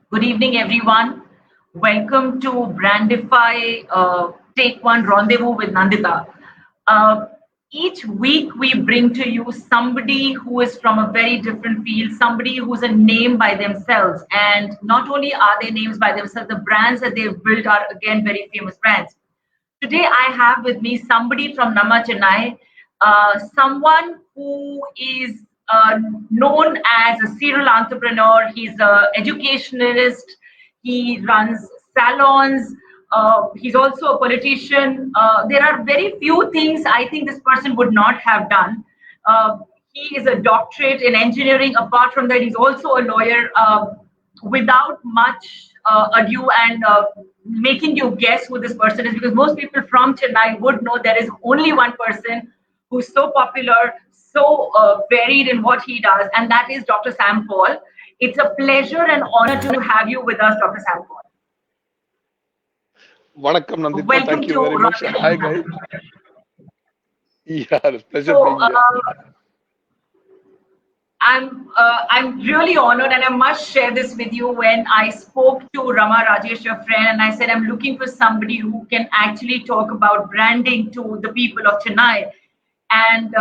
Good evening, everyone. Welcome to Brandify Take One Rendezvous with Nandita. Uh, each week, we bring to you somebody who is from a very different field, somebody who's a name by themselves. And not only are they names by themselves, the brands that they've built are, again, very famous brands. Today, I have with me somebody from Chennai, someone who is known as a serial entrepreneur. He's an educationist. He runs salons. He's also a politician. There are very few things I think this person would not have done. Uh, he is a doctorate in engineering. Apart from that, he's also a lawyer. Without much ado and making you guess who this person is, because most people from Chennai would know there is only one person who's so popular, so varied in what he does, and that is Dr. Sam Paul. It's a pleasure and honor to have you with us, Dr. Sam Paul. Vanakkam, Nandita. Welcome Thank you to very much. Rocket. Hi, guys. Yeah, it's a pleasure So being here. I'm really honored, and I must share this with you. When I spoke to Rama Rajesh, your friend, and I said I'm looking for somebody who can actually talk about branding to the people of Chennai, and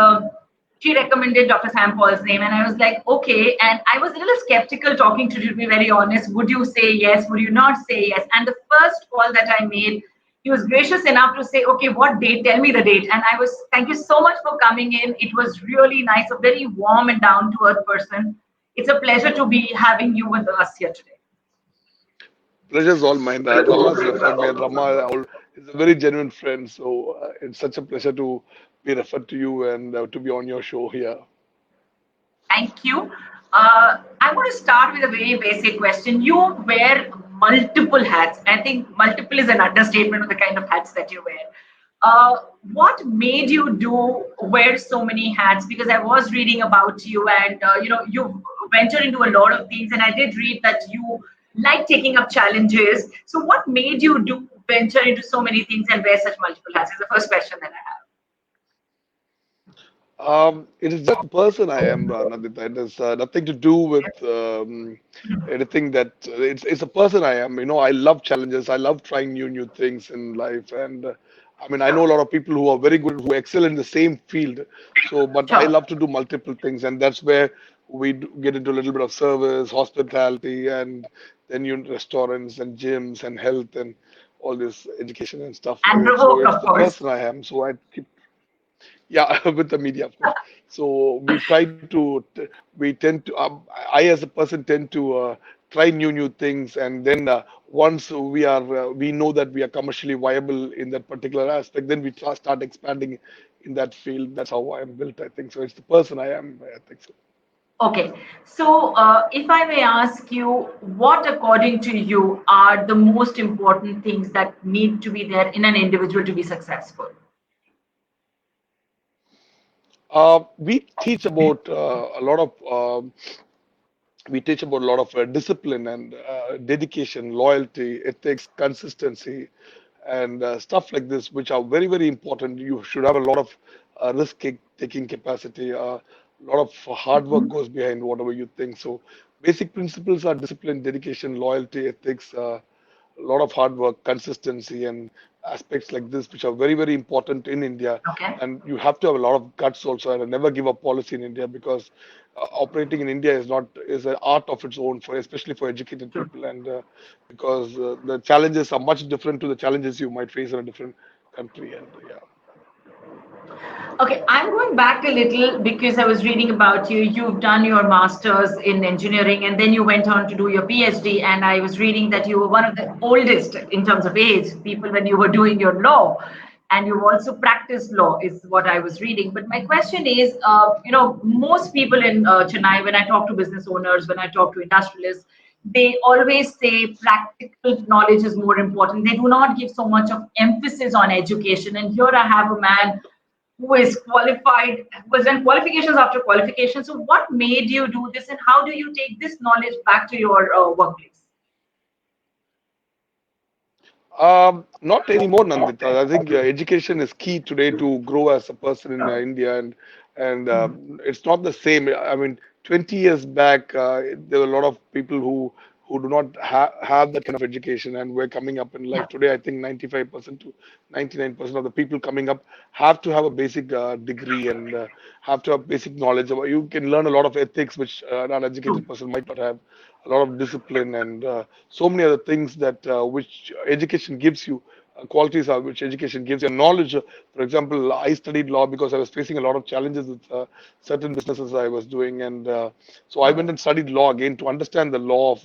she recommended Dr. Sam Paul's name, and I was like, okay. And I was a little skeptical talking to you, to be very honest. Would you say yes? Would you not say yes? And the first call that I made, he was gracious enough to say, okay, what date? Tell me the date. And I was, thank you so much for coming in. It was really nice, a very warm and down to earth person. It's a pleasure to be having you with us here today. Pleasure's all mine. Rama's referred me, and is a very genuine friend. So it's such a pleasure to be referred to you and to be on your show here. Thank you. I want to start with a very basic question. You wear multiple hats. I think multiple is an understatement of the kind of hats that you wear. What made you do wear so many hats? Because I was reading about you, and you venture into a lot of things, and I did read that you like taking up challenges. So, what made you do venture into so many things and wear such multiple hats? Is the first question that I have. It is just the person I am, Nandita. It has nothing to do with anything that it's a person I am. I love challenges. I love trying new things in life, and I mean, I know a lot of people who are very good, who excel in the same field. So, but I Sure. love to do multiple things, and that's where get into a little bit of service, hospitality, and then restaurants and gyms and health and all this education and stuff like And that. So provoked, it's of the course. person I am. So I keep yeah, with the media, of course. So we try to, we tend to, I as a person tend to try new things, and then once we know that we are commercially viable in that particular aspect, then we start expanding in that field. That's how I am built, I think. So it's the person I am, I think so. Okay, so if I may ask you, what according to you are the most important things that need to be there in an individual to be successful? We teach about a lot of we teach about a lot of discipline and dedication, loyalty, ethics, consistency, and stuff like this, which are very important. You should have a lot of taking capacity. A lot of hard work goes behind whatever you think. So, basic principles are discipline, dedication, loyalty, ethics. A lot of hard work, consistency, and aspects like this, which are very important in India. Okay. And you have to have a lot of guts also, and a never give up policy in India, because operating in India is an art of its own, for especially for educated True. people, and because the challenges are much different to the challenges you might face in a different country, and yeah. Okay, I'm going back a little because I was reading about you. You've done your master's in engineering and then you went on to do your PhD. And I was reading that you were one of the oldest in terms of age people when you were doing your law. And you've also practiced law, is what I was reading. But my question is, most people in Chennai, when I talk to business owners, when I talk to industrialists, they always say practical knowledge is more important. They do not give so much of emphasis on education. And here I have a man who is qualified, was done qualifications after qualifications. So, what made you do this, and how do you take this knowledge back to your workplace? Not anymore, Nandita. I think education is key today to grow as a person in India, and it's not the same. I mean, 20 years back, there were a lot of people who who do not have that kind of education, and we're coming up in life today. I think 95% to 99% of the people coming up have to have a basic degree, and have to have basic knowledge. You can learn a lot of ethics, which an uneducated person might not have, a lot of discipline, and so many other things that which education gives you. Qualities are which education gives you, knowledge. For example, I studied law because I was facing a lot of challenges with certain businesses I was doing, and so I went and studied law again to understand the law of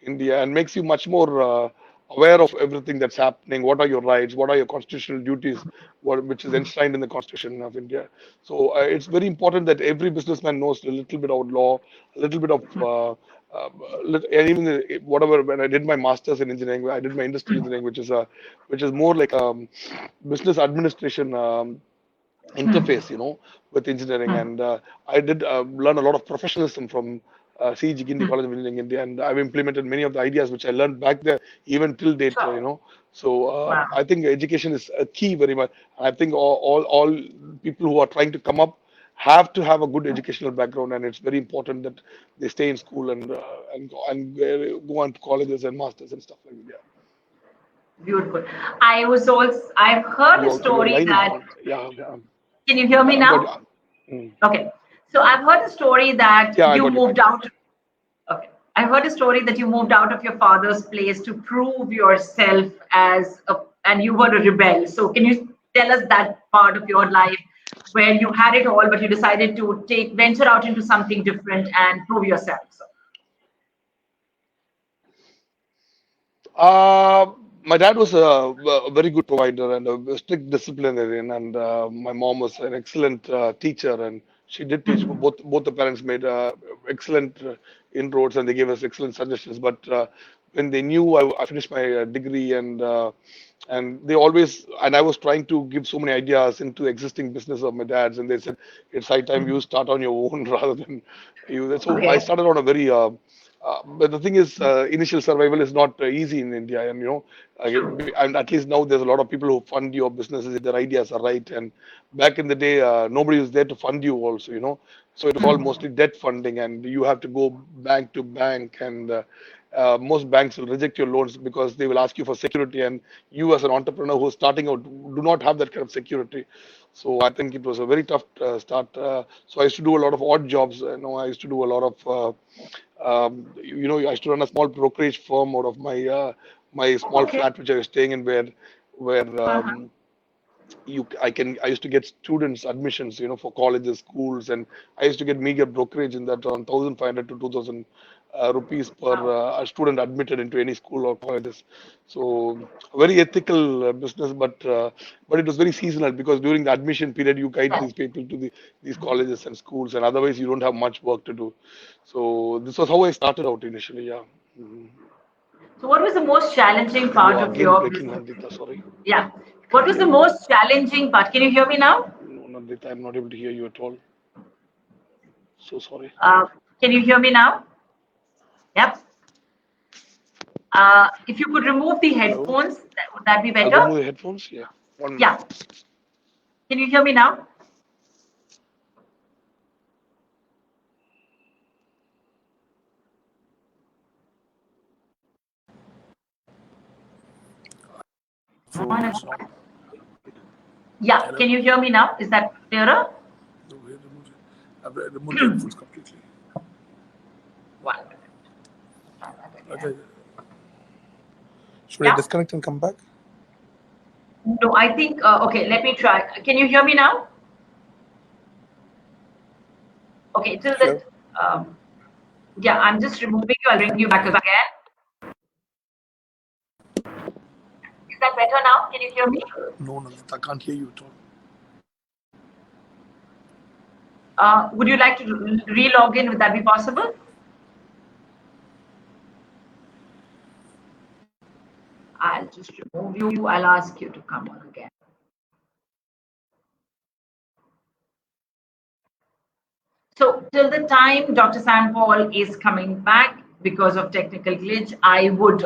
India, and makes you much more aware of everything that's happening. What are your rights? What are your constitutional duties? Which is enshrined in the Constitution of India. So it's very important that every businessman knows a little bit about law, a little bit of and even whatever. When I did my masters in engineering, I did my industrial engineering, which is more like business administration interface, with engineering. And I did learn a lot of professionalism from CEG Gindi College of Engineering India, and I've implemented many of the ideas which I learned back there, even till date, So Wow. I think education is a key very much. I think all people who are trying to come up have to have a good educational background, and it's very important that they stay in school and go on to colleges and masters and stuff like that. Yeah. Beautiful. I've heard a Your story line is that, on. Yeah, yeah. can you hear me I got now? you. Okay. So I've heard a story that Yeah, I you got you. moved out. Okay. I've heard a story that you moved out of your father's place to prove yourself and you were a rebel. So can you tell us that part of your life where you had it all, but you decided to venture out into something different and prove yourself? So, My dad was a very good provider and a strict disciplinarian, and my mom was an excellent teacher, and she did teach. Both the parents made excellent inroads, and they gave us excellent suggestions. But when they knew I finished my degree, and they always, and I was trying to give so many ideas into the existing business of my dad's, and they said it's high time you start on your own rather than you. So I okay. started on a very but the thing is, initial survival is not easy in India, and True. and at least now there's a lot of people who fund your businesses if their ideas are right. And back in the day, nobody was there to fund you also, So it was all mostly debt funding, and you have to go bank to bank, and most banks will reject your loans because they will ask you for security, and you as an entrepreneur who's starting out do not have that kind of security. So I think it was a very tough start. So I used to do a lot of odd jobs. I used to do a lot of I used to run a small brokerage firm out of my small Okay. flat which I was staying in, where Uh-huh. I used to get students admissions, for colleges, schools, and I used to get meager brokerage in that, around 1,500 to 2,000 rupees per Wow. a student admitted into any school or colleges. So a very ethical business, but it was very seasonal, because during the admission period you guide Yes. these people to these colleges and schools, and otherwise you don't have much work to do. So this was how I started out initially. Yeah. Mhm. So what was the most challenging You part are of again your breaking, business? Nandita. Sorry, Yeah. I What can't was hear the you. most challenging part? Can you hear me now? No, Nandita, I'm not able to hear you at all. So sorry. Uh, can you hear me now? Yep. If you could remove the Hello? headphones, would that be I'll better? remove the headphones. Yeah. One minute. Yeah. Can you hear me now? Phone is not. Yeah. Hello? Can you hear me now? Is that clearer? No, we removed it. I've removed the headphones completely. One minute. Try that Okay. again. Should I Yeah. disconnect and come back? No, I think, okay, let me try. Can you hear me now? Okay, till Sure. that, yeah, I'm just removing you. I'll bring you back again. Is that better now? Can you hear me? No, Nandita, I can't hear you at all. Would you like to re-log in? Would that be possible? I'll just remove you. I'll ask you to come on again. So till the time Dr. Sam Paul is coming back because of technical glitch, I would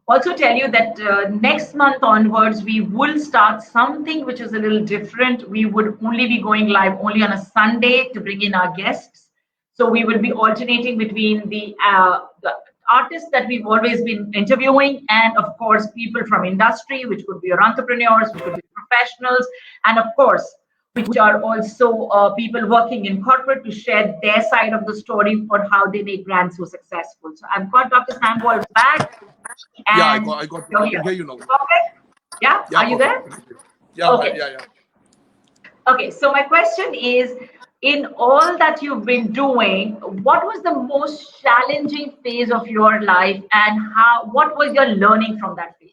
also tell you that next month onwards, we will start something which is a little different. We would only be going live only on a Sunday to bring in our guests. So we will be alternating between the artists that we've always been interviewing, and of course, people from industry, which could be your entrepreneurs, which could be professionals, and of course, which are also people working in corporate to share their side of the story for how they make brands so successful. So I've got Dr. Sam Paul back, Yeah, and I got you. you're I can here. hear you now. Perfect. Yeah, Yeah, are you there? perfect. Yeah, Okay. yeah, yeah. Okay, so my question is, in all that you've been doing, what was the most challenging phase of your life, and what was your learning from that phase?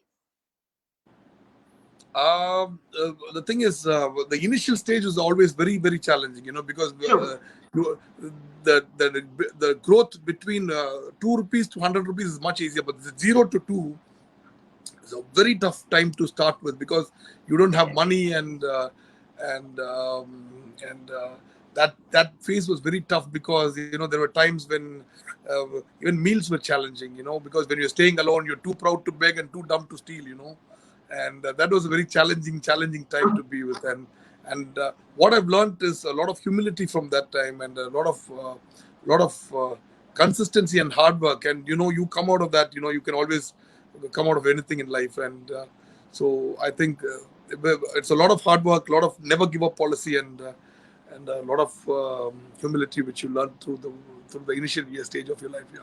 The thing is, the initial stage was always very, very challenging, because True. you, the growth between 2 rupees to 100 rupees is much easier, but the 0 to 2 is a very tough time to start with because you don't have Correct. money and that phase was very tough because there were times when even meals were challenging, because when you're staying alone, you're too proud to beg and too dumb to steal, and that was a very challenging time to be with. And what I've learned is a lot of humility from that time and a lot of consistency and hard work. And you come out of that, you can always come out of anything in life. And so I think it's a lot of hard work, a lot of never give up policy, and a lot of humility which you learn through the initial year stage of your life. Yeah.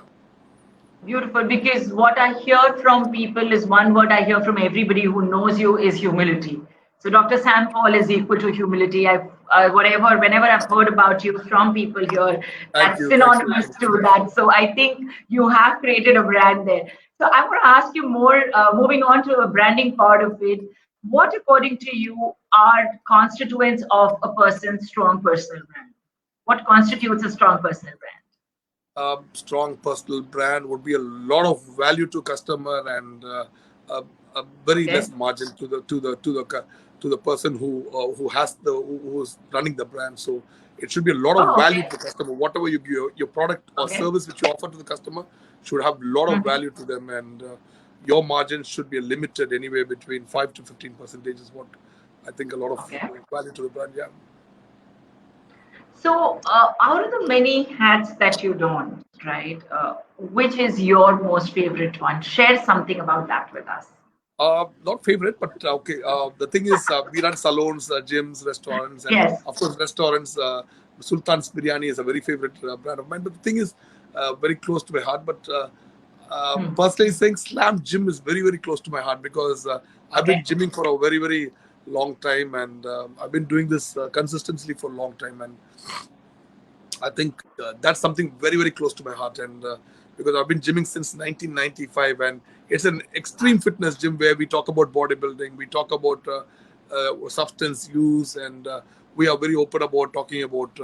Beautiful, because what I hear from people is one word I hear from everybody who knows you is humility. So Dr. Sam Paul is equal to humility. Whenever I've heard about you from people here, Thank that's you. Thank you. synonymous to that. So I think you have created a brand there. So I want to ask you more, moving on to a branding part of it. What, according to you, are constituents of a person's strong personal brand? What constitutes a strong personal brand? Strong personal brand would be a lot of value to customer and a very Okay. less margin to the person who's running the brand. So it should be a lot of Oh, value okay. to customer. Whatever your product or Okay. service which you offer to the customer should have a lot of Mhm. value to them, and your margins should be limited anywhere between 5 to 15% is what I think a lot of Okay. value to the brand. Yeah. So, out of the many hats that you don, right, which is your most favorite one? Share something about that with us. Not favorite, but okay. The thing is, we run salons, gyms, restaurants, and Yes. of course, restaurants. Sultan's Biryani is a very favorite brand of mine. But the thing is, very close to my heart. But Hmm. personally, saying Slam Gym is very, very close to my heart because I've been Okay. gymming for a very, very long time, and I've been doing this consistently for a long time. And I think that's something very, very close to my heart. And because I've been gymming since 1995, and it's an extreme fitness gym where we talk about bodybuilding, we talk about substance use, and we are very open about talking about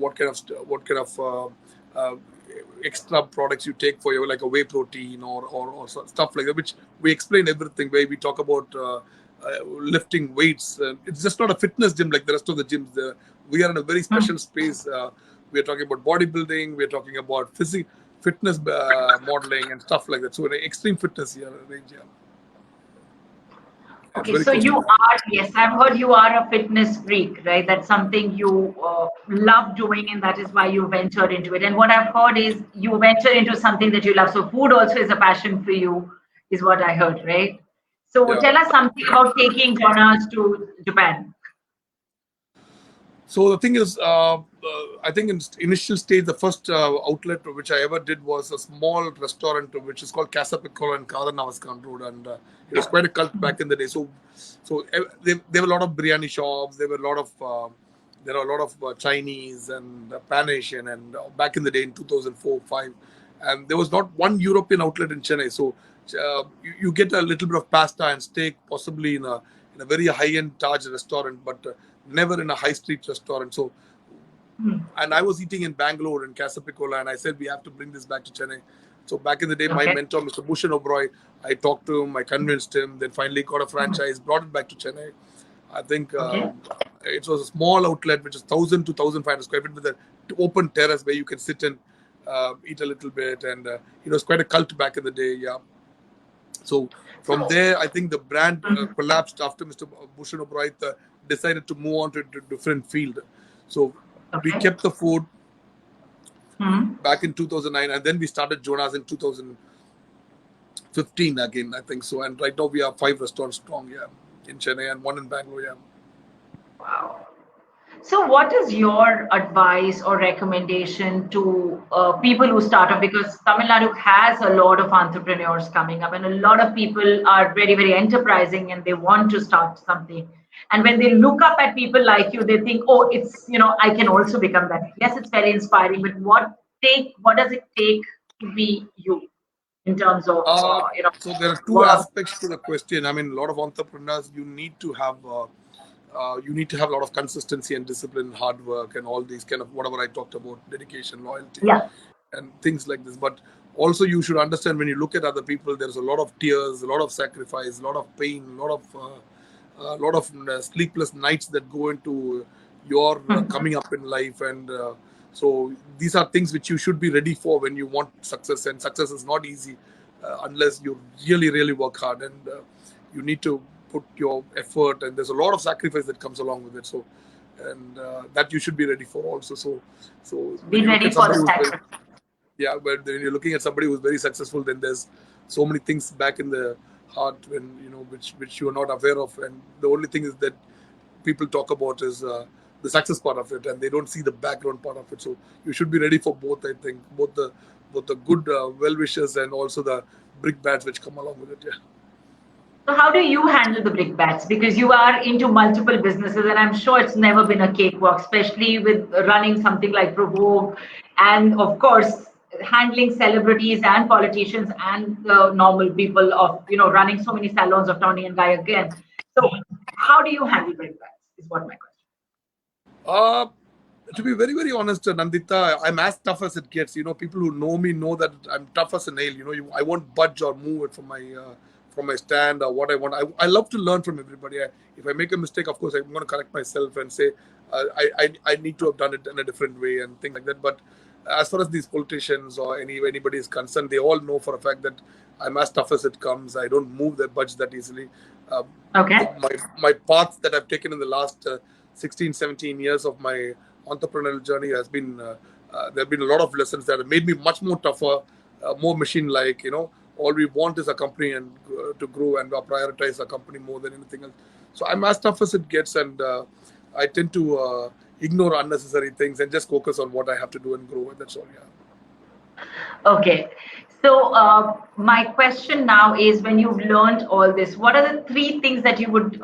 what kind of uh, extra products you take for your like a whey protein or stuff like that, which we explain everything. Where we talk about lifting weights. It's just not a fitness gym like the rest of the gyms. We are in a very Hmm. special space. We are talking about bodybuilding. We are talking about fitness modeling and stuff like that. So an extreme fitness here range. Yeah. It's Okay, very so close to you my heart. are, yes, I've heard you are a fitness freak, right? That's something you love doing, and that is why you ventured into it. And what I've heard is you venture into something that you love. So food also is a passion for you, is what I heard, right? So Yeah. tell us something about taking Jonas to Japan. So the thing is, I think in initial stage, the first outlet which I ever did was a small restaurant which is called Casa Piccolo in Karanavaskan Road, and it was Yeah. quite a cult back in the day. There were a lot of biryani shops. There are a lot of Chinese and Pan Asian, and back in the day in 2004-5, and there was not one European outlet in Chennai. So you get a little bit of pasta and steak, possibly in a very high-end Taj restaurant, but never in a high street restaurant. So, Hmm. and I was eating in Bangalore in Casa Piccola, and I said we have to bring this back to Chennai. So back in the day, my Okay. mentor, Mr. Bhushan Oberoi, I talked to him, I convinced him, then finally got a Hmm. franchise, brought it back to Chennai. I think Okay. it was a small outlet, which is 1,000 to 1,500 square feet with an open terrace where you can sit and eat a little bit. And it was quite a cult back in the day. Yeah. So from So, there, I think the brand mhm. collapsed after Mr. Bhushan Oberoi decided to move on to a different field. So we Okay. kept the food back in 2009, and then we started Jonas in 2015 again, I think so. And right now we are 5 restaurants strong, in Chennai and 1 in Bangalore, Wow. So, what is your advice or recommendation to people who start up? Because Tamil Nadu has a lot of entrepreneurs coming up, and a lot of people are very, very enterprising and they want to start something. And when they look up at people like you, they think, oh, it's, I can also become that. Yes, it's very inspiring, but what does it take to be you in terms of, So there are two work? aspects to the question. I mean, a lot of entrepreneurs, you need to have a lot of consistency and discipline, hard work, and all these kind of whatever I talked about, dedication, loyalty, Yeah. and things like this. But also, you should understand when you look at other people, there's a lot of tears, a lot of sacrifice, a lot of pain, a lot of sleepless nights that go into your coming up in life, and so these are things which you should be ready for when you want success. And success is not easy unless you really, really work hard, and you need to put your effort, and there's a lot of sacrifice that comes along with it. So, and that you should be ready for also. So when Be you look ready at for somebody the who's very, sacrifice. but when you're looking at somebody who's very successful, then there's so many things back in the heart when which you are not aware of, and the only thing is that people talk about is the success part of it, and they don't see the background part of it. So you should be ready for both. I think both the good well wishes and also the brick bats which come along with it. Yeah. So how do you handle the big bats? Because you are into multiple businesses, and I'm sure it's never been a cakewalk, especially with running something like Provoke, and of course handling celebrities and politicians and the normal people of running so many salons of Tony and Guy again. So how do you handle big bats? Is what my question. Uh, to be very, very honest, Nandita, I'm as tough as it gets. People who know me know that I'm tough as a nail. I won't budge or move it from my stand or what I want. I love to learn from everybody. If I make a mistake, of course, I'm going to correct myself and say I need to have done it in a different way and things like that. But as far as these politicians or anybody is concerned, they all know for a fact that I'm as tough as it comes. I don't move that budge that easily. Okay. My path that I've taken in the last 16, 17 years of my entrepreneurial journey has been there have been a lot of lessons that have made me much more tougher, more machine-like. All we want is a company and to grow and prioritize a company more than anything else. So I'm as tough as it gets, and I tend to ignore unnecessary things and just focus on what I have to do and grow. And that's all. Yeah. Okay. So my question now is, when you've learned all this, what are the 3 things that you would,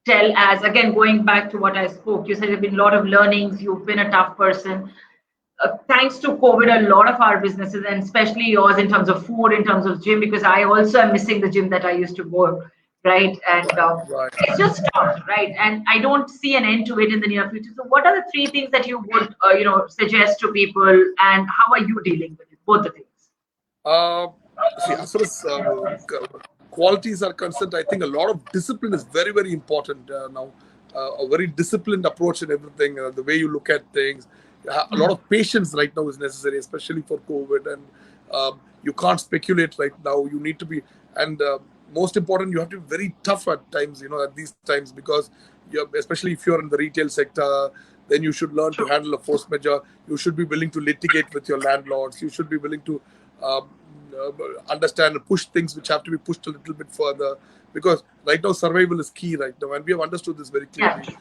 tell, as again, going back to what I spoke, you said there have been a lot of learnings, you've been a tough person. Thanks to COVID, a lot of our businesses, and especially yours in terms of food, in terms of gym, because I also am missing the gym that I used to go, right? And Right. it's just stopped, right? And I don't see an end to it in the near future. So what are the 3 things that you would, suggest to people, and how are you dealing with it, both the things? See, as far as qualities are concerned, I think a lot of discipline is very, very important now. A very disciplined approach in everything, the way you look at things. A lot of patience right now is necessary, especially for COVID, and you can't speculate right now. You need to be, and most important, you have to be very tough at times, at these times, because especially if you're in the retail sector, then you should learn to handle a force majeure. You should be willing to litigate with your landlords. You should be willing to understand and push things which have to be pushed a little bit further, because right now survival is key right now, and we have understood this very clearly.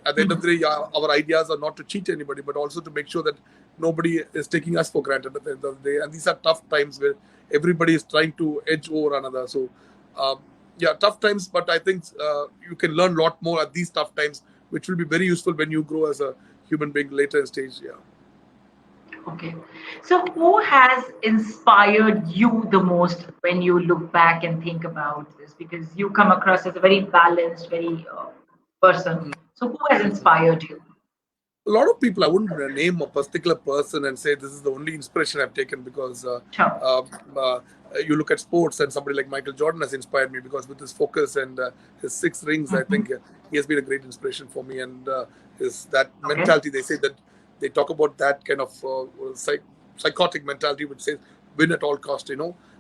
At the end of the day, our ideas are not to cheat anybody, but also to make sure that nobody is taking us for granted at the end of the day. And these are tough times where everybody is trying to edge over another. So, tough times, but I think you can learn a lot more at these tough times, which will be very useful when you grow as a human being later in stage. Yeah. Okay. So who has inspired you the most when you look back and think about this? Because you come across as a very balanced, very person. So who has inspired you? A lot of people, I wouldn't name a particular person and say this is the only inspiration I've taken, because Sure. you look at sports and somebody like Michael Jordan has inspired me, because with his focus and his 6 rings, I think he has been a great inspiration for me. And his that Okay. mentality, they say that they talk about that kind of psychotic mentality, which says win at all cost.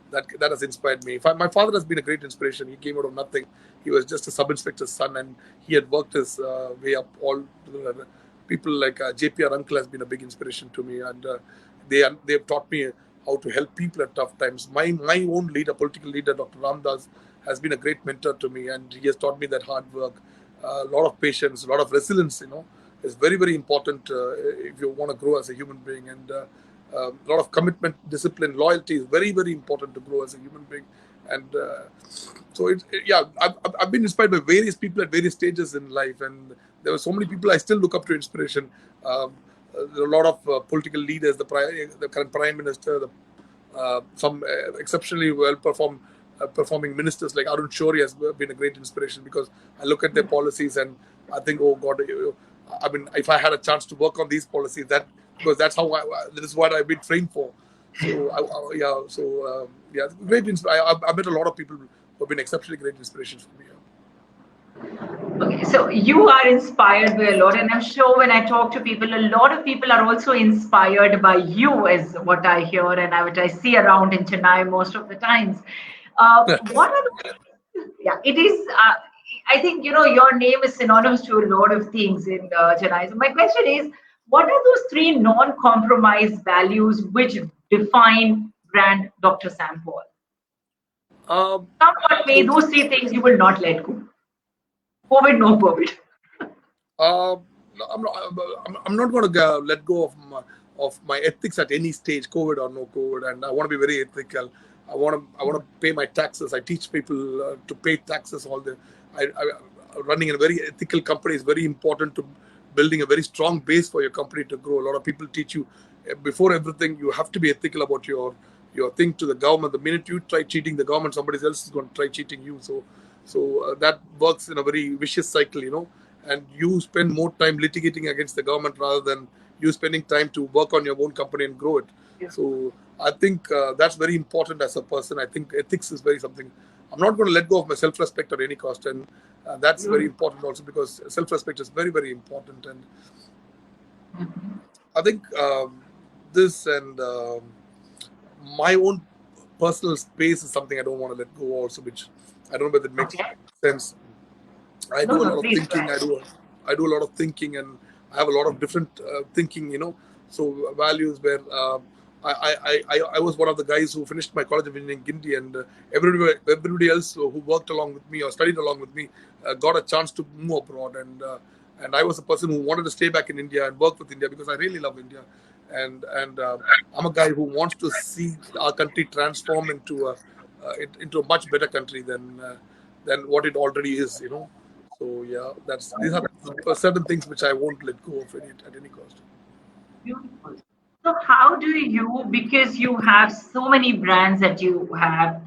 That has inspired me. My father has been a great inspiration. He came out of nothing. He was just a sub-inspector's son, and he had worked his way up all people like JPR uncle has been a big inspiration to me, and they've taught me how to help people at tough times. My own leader, political leader, Dr. Ramdas, has been a great mentor to me, and he has taught me that hard work, a lot of patience, a lot of resilience, is very, very important if you want to grow as a human being. And a lot of commitment, discipline, loyalty is very, very important to grow as a human being. And I've been inspired by various people at various stages in life, and there were so many people I still look up to inspiration. There are a lot of political leaders, the current prime minister, some exceptionally performing ministers like Arun Shourie has been a great inspiration, because I look at their policies and I think, oh God, I mean, if I had a chance to work on these policies, because that's how that is what I've been trained for. So great. I met a lot of people who have been exceptionally great inspirations for me. Okay, so you are inspired by a lot, and I'm sure when I talk to people, a lot of people are also inspired by you, is what I hear and what I see around in Chennai most of the times. What are it is. I think your name is synonymous to a lot of things in Chennai. So my question is, what are those 3 non-compromise values which define brand Dr. Sam Paul? Somewhat way, those 3 things you will not let go. COVID, no COVID. I'm not going to let go of my ethics at any stage, COVID or no COVID, and I want to be very ethical. I want to pay my taxes. I teach people to pay taxes. Running a very ethical company is very important to building a very strong base for your company to grow. A lot of people teach you before everything you have to be ethical about your thing to the government. The minute you try cheating the government, somebody else is going to try cheating you. So that works in a very vicious cycle, and you spend more time litigating against the government rather than you spending time to work on your own company and grow it. Yeah. So I think that's very important as a person. I think ethics is very something. I'm not going to let go of my self-respect at any cost, and that's very important also, because self-respect is very, very important. And I think this and my own personal space is something I don't want to let go also, which I don't know whether it makes sense. I do a lot of thinking. I do a lot of thinking, and I have a lot of different thinking. So values where I was one of the guys who finished my college of engineering in Gindi, and everybody else who worked along with me or studied along with me got a chance to move abroad, and I was a person who wanted to stay back in India and work with India because I really love India, and I'm a guy who wants to see our country transform into a much better country than what it already is. So yeah, these are certain things which I won't let go of at any cost. Beautiful. So how do you, because you have so many brands that you have,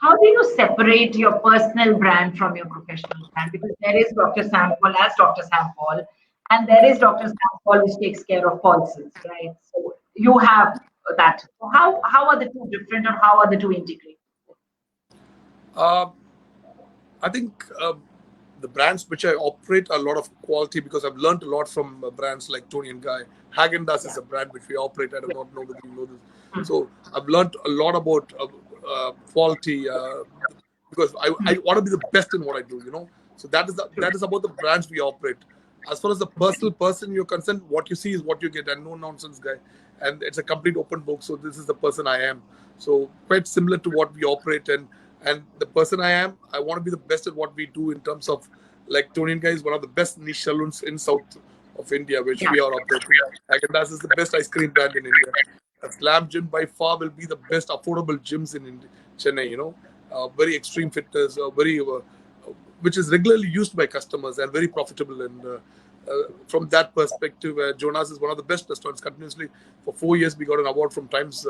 how do you separate your personal brand from your professional brand? Because there is Dr. Sam Paul as Dr. Sam Paul, and there is Dr. Sam Paul which takes care of pulses, right? So you have that. So how are the 2 different, or how are the 2 integrated? I think the brands which I operate are a lot of quality, because I've learned a lot from brands like Tony and Guy. Häagen-Dazs is a brand which we operate. I do not know whether you know this. So I've learned a lot about quality because I want to be the best in what I do. So that is about the brands we operate. As far as the personal person you're concerned, what you see is what you get, and no nonsense guy. And it's a complete open book. So this is the person I am. So quite similar to what we operate, and the person I am, I want to be the best at what we do in terms of, like, Tony and Guy is one of the best niche salons in South of India, which we are operating. Häagen-Dazs is the best ice cream brand in India. Slam Gym by far will be the best affordable gyms in Chennai. Very extreme fitness, which is regularly used by customers and very profitable. And from that perspective, Jonas is one of the best restaurants. Continuously for 4 years, we got an award from Times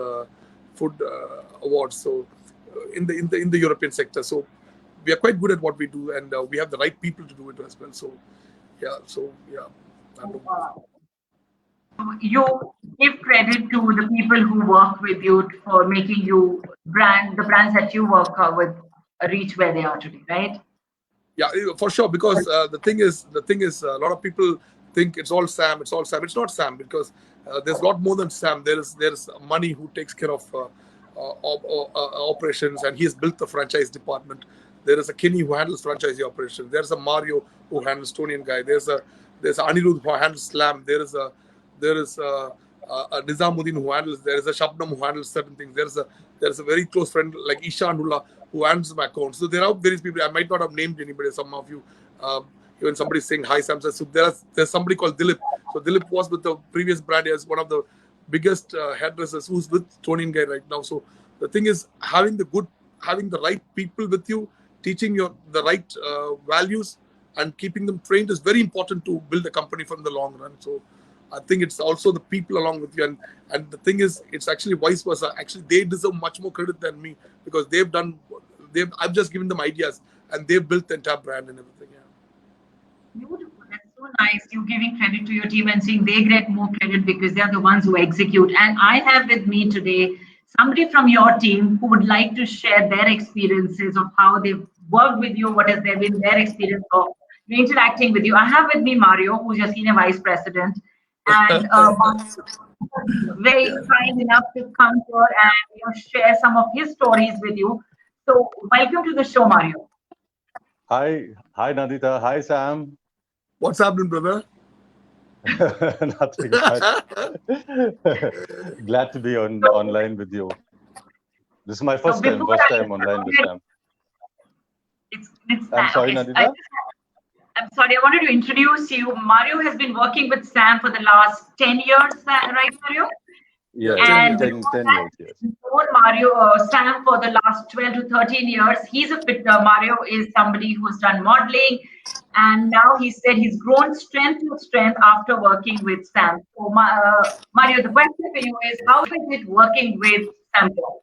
Food Awards. So in the European sector, so we are quite good at what we do, and we have the right people to do it as well. So yeah. You give credit to the people who work with you for making you the brands that you work with reach where they are today, right? Yeah, for sure. Because the thing is, a lot of people think it's all Sam. It's not Sam, because there's a lot more than Sam. There's Money who takes care of operations, and he has built the franchise department. There is a Kenny who handles franchisee operations. There's a Mario who handles Tony and Guy. There's a There's Anirudh who handles Slam. There is a Nizamuddin who handles. There is a Shabnam who handles certain things. There's a very close friend like Ishan who handles my account. So there are various people. I might not have named anybody. Some of you, even somebody saying hi, Sam says. So there's somebody called Dilip. So Dilip was with the previous brand as one of the biggest hairdressers who's with Tony and Guy right now. So the thing is having the right people with you, teaching the right values and keeping them trained is very important to build a company from the long run. So I think it's also the people along with you, and the thing is, it's actually vice versa. Actually, they deserve much more credit than me because I've just given them ideas and they've built the entire brand and everything. Yeah. Beautiful. That's so nice. You giving credit to your team and saying they get more credit because they're the ones who execute. And I have with me today somebody from your team who would like to share their experiences of how they've worked with you, what has been their experience of interacting with you. I have with me Mario, who's your senior vice president, and very kind enough to come here and share some of his stories with you. So welcome to the show, Mario. Hi Nandita. Hi Sam. What's happening, brother? Nothing much. Glad to be online with you. This is my first time online with Sam. I'm sorry, okay. Nandita. I'm sorry, I wanted to introduce you. Mario has been working with Sam for the last 10 years, right, Mario? Yeah, and 10 years, yes. Known Sam for the last 12 to 13 years. He's a fit. Mario is somebody who's done modeling, and now he said he's grown strength to strength after working with Sam. So, Mario, the question for you is, how is it working with Sam Paul?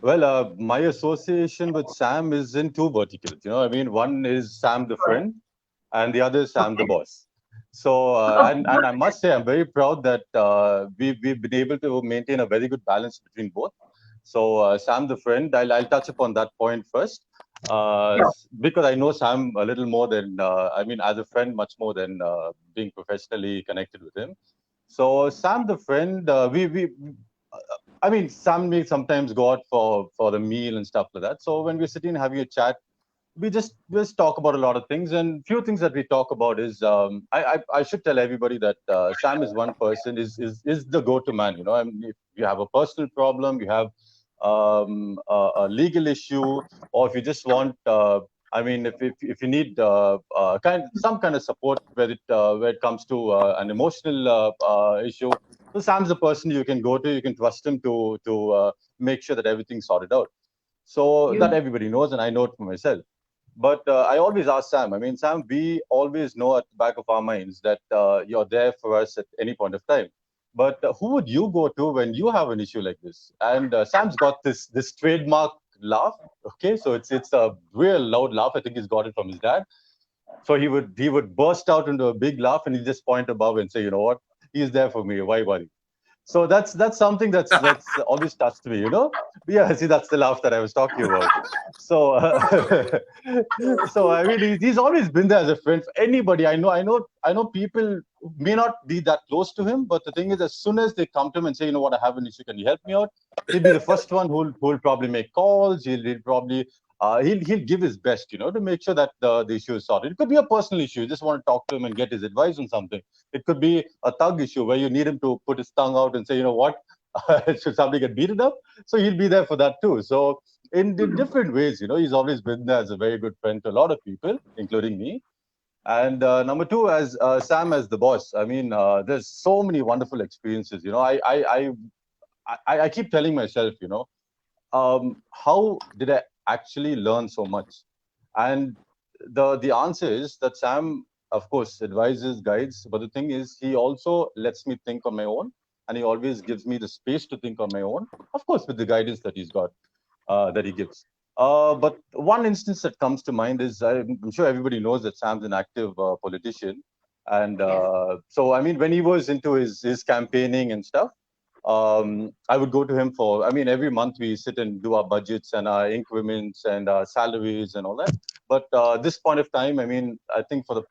Well, my association with Sam is in two verticals. I mean, one is Sam the friend, and the other is Sam the boss. So, and I must say, I'm very proud that we've been able to maintain a very good balance between both. So, Sam the friend, I'll touch upon that point first, because I know Sam a little more than, as a friend, much more than being professionally connected with him. So, Sam the friend, Sam may sometimes go out for a meal and stuff like that. So when we're sitting having a chat, we just talk about a lot of things. And few things that we talk about is I should tell everybody that Sam is one person is the go-to man. If you have a personal problem, you have a legal issue, or if you just want if you need some kind of support where it comes to an emotional issue. So Sam's the person you can go to. You can trust him to make sure that everything's sorted out. So that everybody knows, and I know it for myself. But I always ask Sam. Sam, we always know at the back of our minds that you're there for us at any point of time. But who would you go to when you have an issue like this? And Sam's got this trademark laugh. Okay, so it's a real loud laugh. I think he's got it from his dad. So he would burst out into a big laugh, and he just point above and say, you know what? He's there for me. Why worry? So that's something that's always touched me, Yeah, see, that's the laugh that I was talking about. So, he's always been there as a friend for anybody. I know people may not be that close to him, but the thing is, as soon as they come to him and say, you know what, I have an issue, can you help me out? He'll be the first one who'll probably make calls. He'll probably he'll give his best, to make sure that the issue is sorted. It could be a personal issue. You just want to talk to him and get his advice on something. It could be a thug issue where you need him to put his tongue out and say, you know what, should somebody get beaten up? So he'll be there for that too. So in different ways, he's always been there as a very good friend to a lot of people, including me. And number two, as Sam as the boss, there's so many wonderful experiences. I keep telling myself, how did I actually learn so much? And the answer is that Sam, of course, advises, guides, but the thing is, he also lets me think on my own, and he always gives me the space to think on my own, of course, with the guidance that he's got, that he gives. But one instance that comes to mind is, I'm sure everybody knows that Sam's an active politician. And so, when he was into his campaigning and stuff, I would go to him for, every month we sit and do our budgets and our increments and our salaries and all that. But this point of time, I think for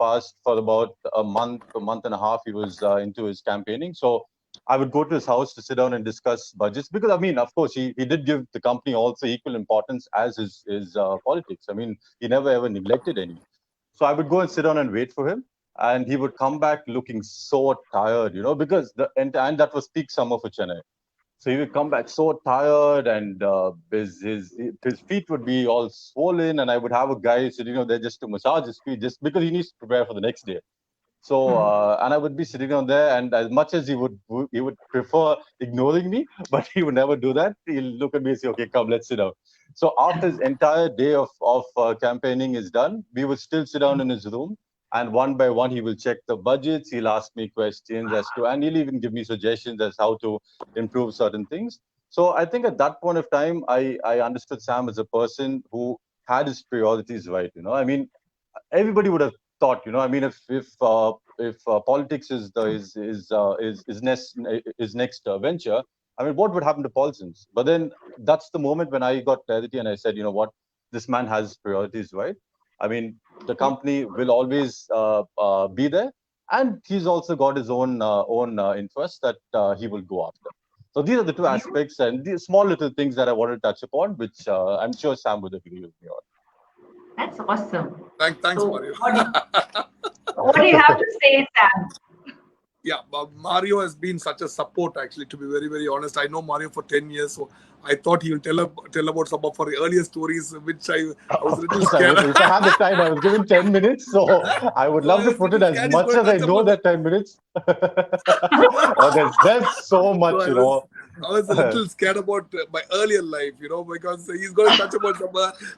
about a month and a half, he was into his campaigning. So I would go to his house to sit down and discuss budgets because, of course, he did give the company also equal importance as his politics. He never ever neglected any. So I would go and sit down and wait for him. and he would come back looking so tired, because and that was peak summer for Chennai. So he would come back so tired, and his feet would be all swollen, and I would have a guy sitting there just to massage his feet, just because he needs to prepare for the next day. So and I would be sitting on there, and as much as he would prefer ignoring me, but he would never do that. He'll look at me and say, "Okay, come, let's sit down." So after his entire day of campaigning is done, we would still sit down in his room, and one by one he will check the budgets. He'll ask me questions and he'll even give me suggestions as how to improve certain things. So I think at that point of time, I understood Sam as a person who had his priorities right. I mean, everybody would have thought, I mean, if politics is his next venture, I mean, what would happen to Paulson's? But then that's the moment when I got clarity, and I said, what, this man has priorities, right? I mean, the company will always be there, and he's also got his own interests that he will go after. So these are the two aspects, and these small little things that I want to touch upon, which I'm sure Sam would agree with me on. That's awesome. Thanks, So, Mario. what do you have to say, Sam? Yeah, Mario has been such a support, actually, to be very, very honest. I know Mario for 10 years, so I thought he will tell about some of our earlier stories, which I was a little scared. If I had the time, I was given 10 minutes, so I would love to put it as much as I know that 10 minutes. Oh, there's so much, so I was a little scared about my earlier life, because he's going to touch about some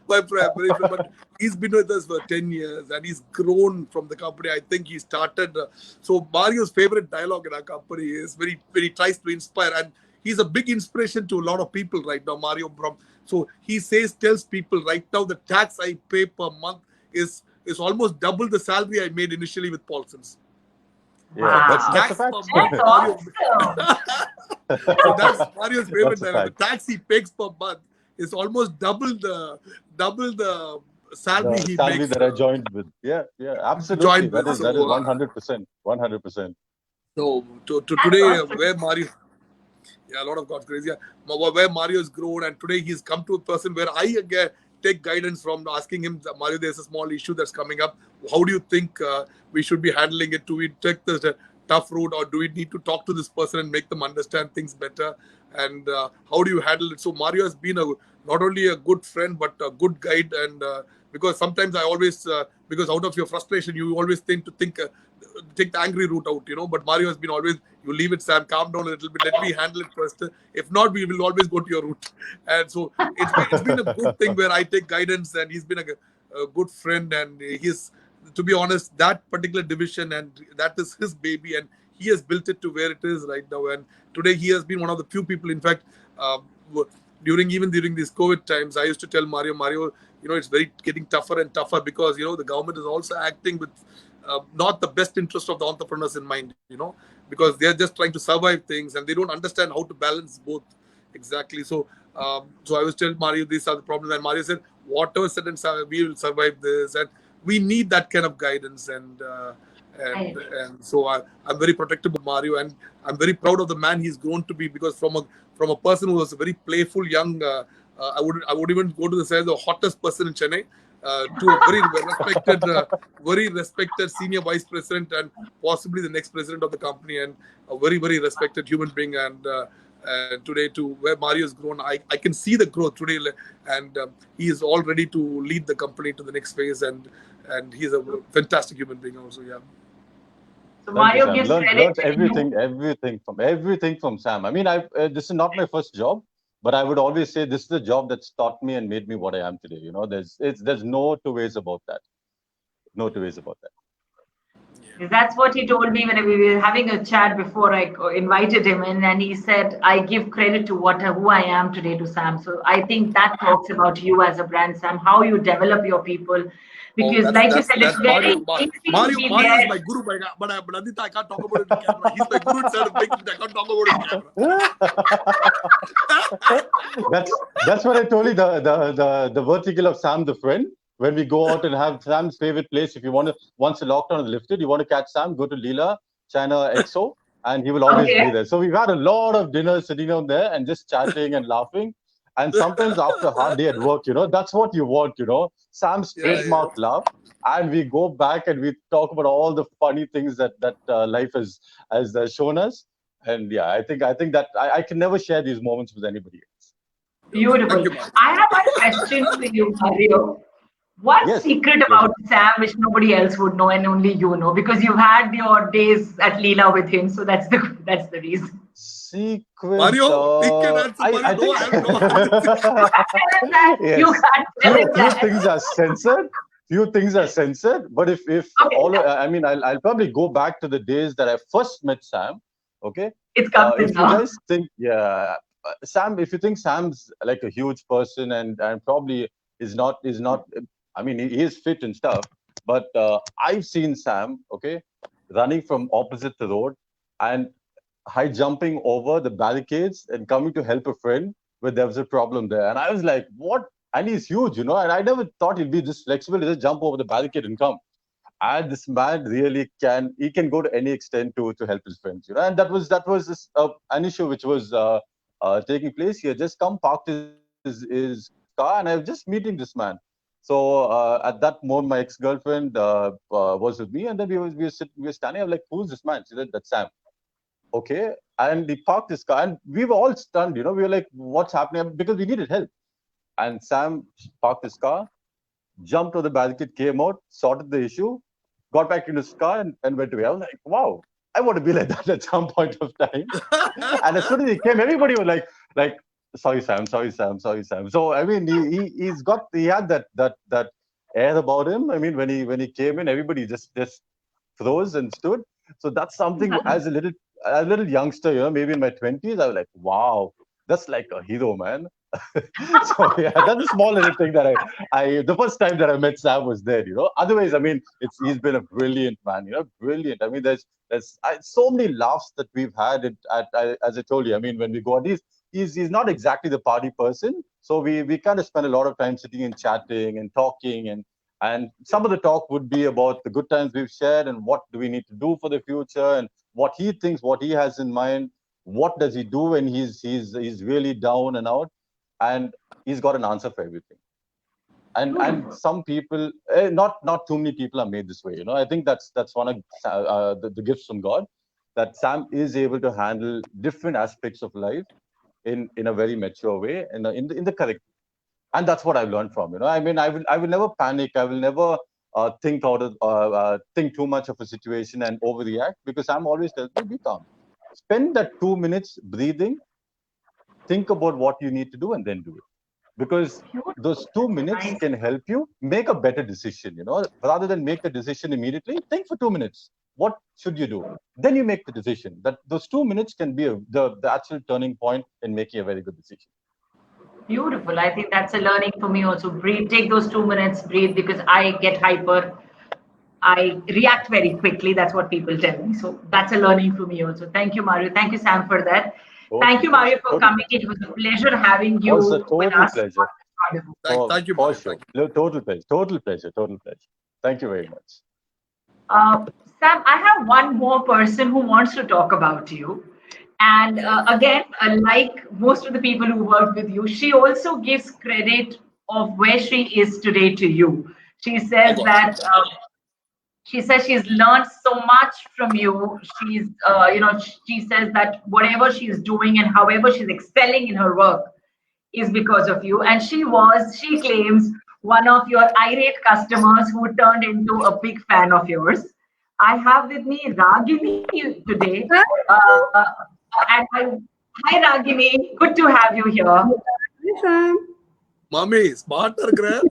my preparation, but he's been with us for 10 years and he's grown from the company. I think he started. So Mario's favorite dialogue in our company is when he tries to inspire, and he's a big inspiration to a lot of people right now, Mario. So he tells people right now the tax I pay per month is almost double the salary I made initially with Paulson's. Yeah, wow. That's a fact. That's awesome. So that's Mario's favorite dialogue. The tax he pays per month is almost double the salary he makes. That I joined with. Yeah, absolutely. That is 100%. 100%. So today, where Mario, a lot of God's grace, where Mario has grown, and today he's come to a person where I take guidance from, asking him, Mario, there's a small issue that's coming up. How do you think we should be handling it? Do we take the tough route, or do we need to talk to this person and make them understand things better? And how do you handle it? So Mario has been not only a good friend, but a good guide. And because sometimes I always, because out of your frustration, you always tend to take the angry route out, But Mario has been always, you leave it, Sam, calm down a little bit, let me handle it first. If not, we will always go to your route. And so it's been a good thing where I take guidance, and he's been a good friend, and he's, to be honest, that particular division, and that is his baby, and he has built it to where it is right now. And today he has been one of the few people, in fact, during these COVID times, I used to tell Mario, it's getting tougher and tougher, because, the government is also acting with not the best interest of the entrepreneurs in mind, because they're just trying to survive things, and they don't understand how to balance both exactly. So I was telling Mario, these are the problems, and Mario said, whatever said and we will survive this, and we need that kind of guidance. And so I'm very protective of Mario, and I'm very proud of the man he's grown to be, because from a person who was a very playful young, I would even go to the say the hottest person in Chennai, to a very respected senior vice president, and possibly the next president of the company, and a very, very respected human being. And today, to where Mario has grown, I can see the growth today, and he is all ready to lead the company to the next phase, and he's a fantastic human being also. Yeah. So Mario gives credit to everything from Sam. I mean, this is not my first job, but I would always say this is the job that's taught me and made me what I am today. There's no two ways about that. No two ways about that. That's what he told me when we were having a chat before I invited him in, and he said, I give credit to who I am today to Sam. So I think that talks about you as a brand, Sam, how you develop your people. Because like you said, it's very Mario is my guru, but Nandita, I can't talk about it on camera. He's my guru instead of I can't talk about it on camera. That's what I told you, the vertical of Sam the friend. When we go out and have Sam's favorite place, if you want to, once the lockdown is lifted, you want to catch Sam, go to Leela, China XO, and he will always be there. So we've had a lot of dinners sitting down there and just chatting and laughing. And sometimes after a hard day at work, that's what you want, Sam's trademark laugh. And we go back and we talk about all the funny things that life has shown us. And yeah, I think that I can never share these moments with anybody else. Beautiful. I have a question for you, Mario. What's secret about Sam which nobody else would know and only you know? Because you've had your days at Leela with him, so that's the reason. Secret. Mario, pick an answer. I think yes. You can't tell few things are censored. Few things are censored. But if I'll probably go back to the days that I first met Sam. Okay. It's coming if now. You guys think, Sam, if you think Sam's like a huge person and probably is not. I mean, he is fit and stuff, but I've seen Sam, running from opposite the road and high jumping over the barricades and coming to help a friend where there was a problem there. And I was like, what? And he's huge, and I never thought he'd be this flexible to just jump over the barricade and come. And this man really can go to any extent to help his friends, And that was an issue which was taking place. He had just come, parked his car, and I was just meeting this man. So at that moment, my ex-girlfriend was with me, and then we were standing. I'm like, "Who's this man?" She said, "That's Sam." Okay, and he parked his car, and we were all stunned. We were like, "What's happening?" Because we needed help. And Sam parked his car, jumped over the barricade, came out, sorted the issue, got back in his car, and went away. I was like, "Wow, I want to be like that at some point of time." And as soon as he came, everybody was like. Sorry, Sam. So I mean, he had that air about him. I mean, when he came in, everybody just froze and stood. So that's something as a little youngster, maybe in my 20s, I was like, wow, that's like a hero, man. So yeah, that's a small little thing that I the first time that I met Sam was there, Otherwise, I mean, he's been a brilliant man, brilliant. I mean, there's so many laughs that we've had as I told you. I mean, when we go on these. He's not exactly the party person, so we kind of spend a lot of time sitting and chatting and talking, and some of the talk would be about the good times we've shared and what do we need to do for the future and what he thinks, what he has in mind, what does he do when he's really down and out, and he's got an answer for everything. And some people, not too many people are made this way. I think that's one of the gifts from God, that Sam is able to handle different aspects of life in a very mature way and in the correct way. And that's what I've learned from. I mean, I will never panic. I will never think too much of a situation and overreact, because Sam always tells me, be calm. Spend that 2 minutes breathing, think about what you need to do, and then do it. Because those 2 minutes can help you make a better decision. Rather than make the decision immediately, think for 2 minutes. What should you do? Then you make the decision. That those 2 minutes can be the actual turning point in making a very good decision. Beautiful. I think that's a learning for me also. Breathe. Take those 2 minutes. Breathe, because I get hyper. I react very quickly. That's what people tell me. So that's a learning for me also. Thank you, Mario. Thank you, Sam, for that. Thank you, Mario, for coming. It was a pleasure having you with us. Pleasure. Thank you, Mario. Sure. Total pleasure. Thank you very much. Sam, I have one more person who wants to talk about you. And again, like most of the people who work with you, she also gives credit of where she is today to you. She says that she's learned so much from you. She says that whatever she's doing and however she's excelling in her work is because of you. And she claims, one of your irate customers who turned into a big fan of yours. I have with me Ragini today. Hi Ragini, good to have you here. Hi Sam. Mommy, smarter, Grab.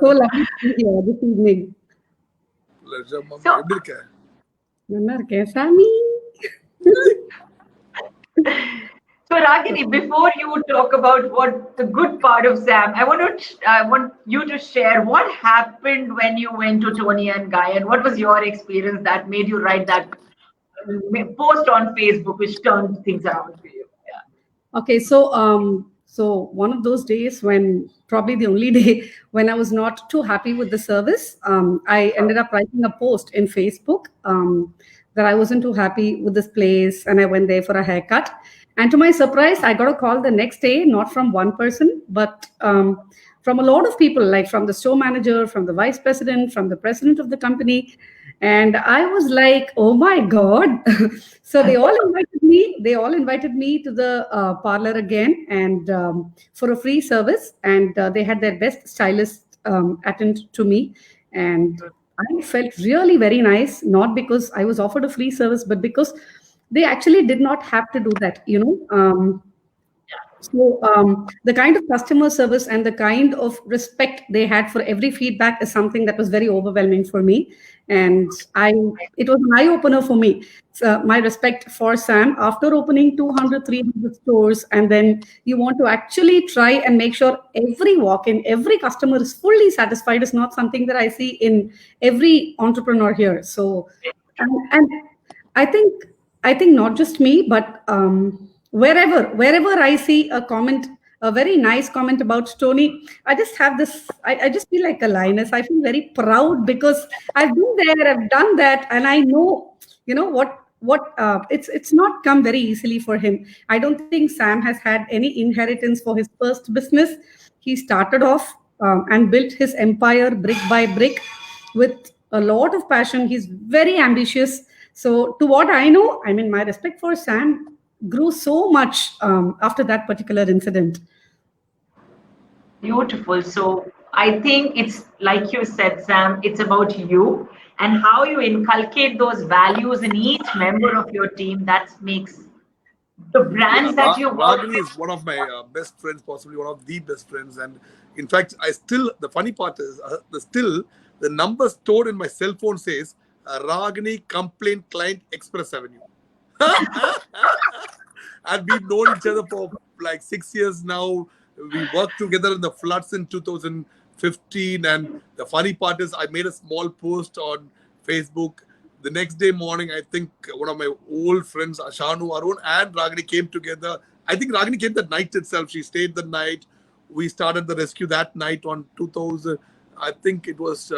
So lucky to be here this evening. Pleasure, Mommy. Sammy. So Ragini, before you talk about what the good part of Sam, I want you to share what happened when you went to Tony and Guy, and what was your experience that made you write that post on Facebook, which turned things around for you. Yeah. Okay, so one of those days, when probably the only day when I was not too happy with the service, I ended up writing a post in Facebook that I wasn't too happy with this place, and I went there for a haircut. And to my surprise, I got a call the next day, not from one person, but from a lot of people, like from the store manager, from the vice president, from the president of the company. And I was like, oh my God. So they all invited me. They all invited me to the parlor again, and for a free service. And they had their best stylist attend to me. And I felt really very nice, not because I was offered a free service, but because they actually did not have to do that, So the kind of customer service and the kind of respect they had for every feedback is something that was very overwhelming for me, and it was an eye opener for me. So my respect for Sam after opening 200, 300 stores, and then you want to actually try and make sure every walk-in, every customer is fully satisfied is not something that I see in every entrepreneur here. So, and I think not just me, but wherever I see a comment, a very nice comment about Tony, I just have this. I just feel like a lioness. I feel very proud because I've been there, I've done that, and I know, it's not come very easily for him. I don't think Sam has had any inheritance for his first business. He started off and built his empire brick by brick with a lot of passion. He's very ambitious. So, to what I know, I mean, my respect for Sam grew so much after that particular incident. Beautiful. So I think it's like you said, Sam, it's about you and how you inculcate those values in each member of your team. That makes the brands that you work Ragini with. is one of my best friends, possibly one of the best friends. And in fact, the funny part is, the number stored in my cell phone says Ragini Complaint Client Express Avenue. And we've known each other for like 6 years now. We worked together in the floods in 2015. And the funny part is, I made a small post on Facebook. The next day morning, I think one of my old friends, Ashanu, Arun, and Ragini came together. I think Ragini came that night itself. She stayed the night. We started the rescue that night on 2000. I think it was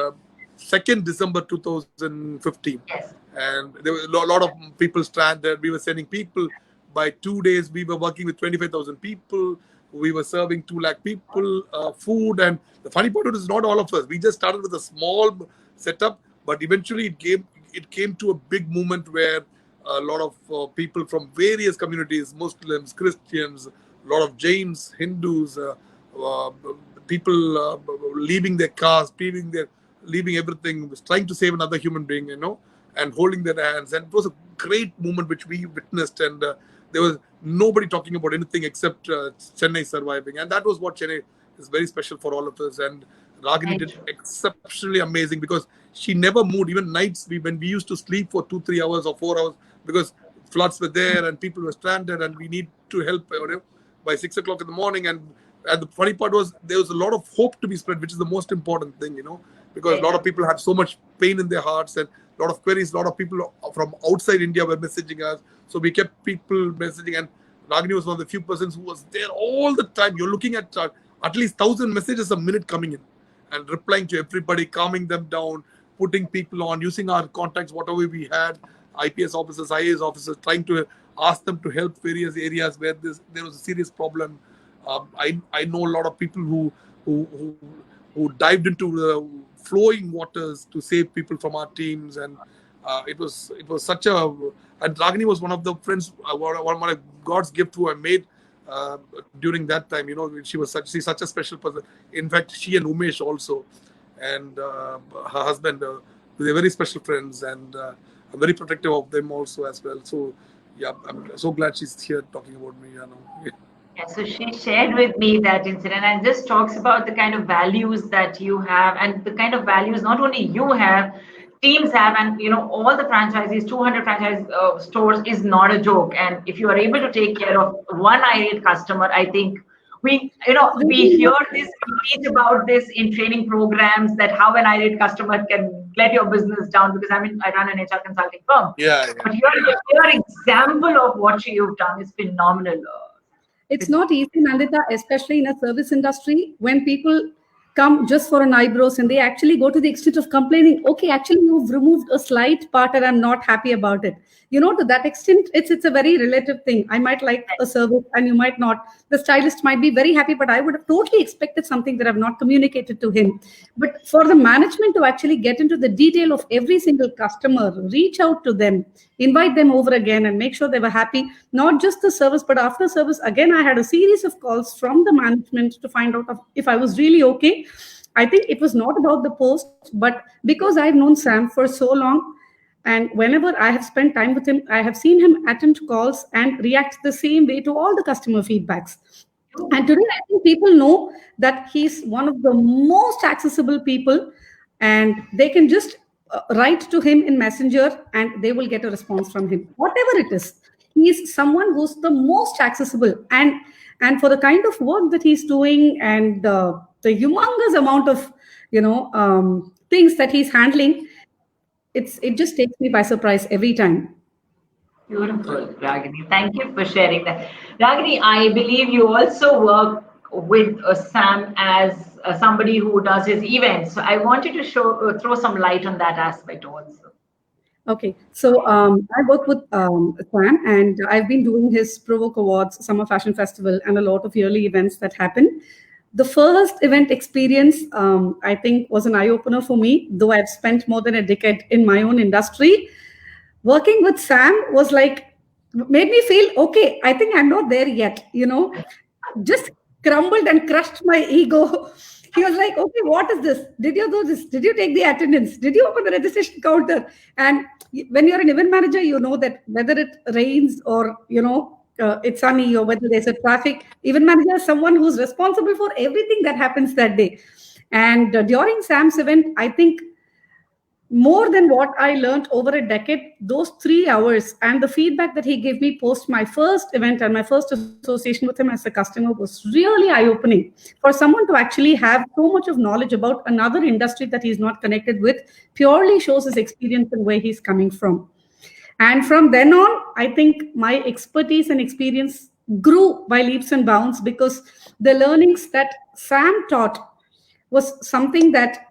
2nd December 2015. Yes. And there were a lot of people stranded. We were sending people. By 2 days, we were working with 25,000 people. We were serving 2 lakh people food. And the funny part is, not all of us. We just started with a small setup, but eventually it came to a big movement where a lot of people from various communities, Muslims, Christians, a lot of Jains, Hindus, people leaving their cars, leaving everything, trying to save another human being, and holding their hands. And it was a great movement which we witnessed. And there was nobody talking about anything except Chennai surviving. And that was what Chennai is very special for all of us. And Ragini did exceptionally amazing because she never moved. Even nights, when we used to sleep for 2-3 hours or 4 hours because floods were there and people were stranded and we need to help by 6 o'clock in the morning. And the funny part was, there was a lot of hope to be spread, which is the most important thing, because a lot of people had so much pain in their hearts and a lot of queries. A lot of people from outside India were messaging us. So we kept people messaging, and Ragini was one of the few persons who was there all the time. You're looking at least 1,000 messages a minute coming in and replying to everybody, calming them down, putting people on, using our contacts, whatever we had, IPS officers, IAS officers, trying to ask them to help various areas where there was a serious problem. I know a lot of people who dived into the flowing waters to save people from our teams, and it was such a. And Ragini was one of the friends, one of God's gift who I made during that time. She's such a special person. In fact, she and Umesh also, and her husband, they're very special friends, and I'm very protective of them also as well. So yeah, I'm so glad she's here talking about me. Yeah, so she shared with me that incident and just talks about the kind of values that you have and the kind of values not only you have, teams have, and all the franchises, 200 franchise stores is not a joke. And if you are able to take care of one irate customer, I think we hear this, we teach about this in training programs, that how an irate customer can let your business down, because I run an HR consulting firm. Yeah. But your example of what you've done is phenomenal. It's not easy, Nandita, especially in a service industry, when people come just for an eyebrows, and they actually go to the extent of complaining, okay, actually you've removed a slight part and I'm not happy about it. To that extent, it's a very relative thing. I might like a service and you might not. The stylist might be very happy, but I would have totally expected something that I've not communicated to him. But for the management to actually get into the detail of every single customer, reach out to them, invite them over again and make sure they were happy, not just the service, but after service, again, I had a series of calls from the management to find out if I was really okay. I think it was not about the post, but because I've known Sam for so long, and whenever I have spent time with him, I have seen him attend calls and react the same way to all the customer feedbacks. And today, I think people know that he's one of the most accessible people, and they can just write to him in Messenger and they will get a response from him, whatever it is. He is someone who's the most accessible. And for the kind of work that he's doing and the humongous amount of, things that he's handling, it just takes me by surprise every time. Beautiful, Ragini. Thank you for sharing that. Ragini, I believe you also work with Sam as somebody who does his events. So I wanted to throw some light on that aspect also. Okay, so I work with Sam, and I've been doing his Provoke Awards, Summer Fashion Festival, and a lot of yearly events that happen. The first event experience, I think, was an eye-opener for me, though I've spent more than a decade in my own industry. Working with Sam was made me feel, okay, I think I'm not there yet, just crumbled and crushed my ego. He was like, okay, what is this? Did you do this? Did you take the attendance? Did you open the registration counter? And when you're an event manager, you know that whether it rains or, it's sunny or whether there's a traffic, event manager is someone who's responsible for everything that happens that day. And during Sam's event, I think more than what I learned over a decade, those 3 hours and the feedback that he gave me post my first event and my first association with him as a customer was really eye-opening. For someone to actually have so much of knowledge about another industry that he's not connected with purely shows his experience and where he's coming from. And from then on, I think my expertise and experience grew by leaps and bounds, because the learnings that Sam taught was something that,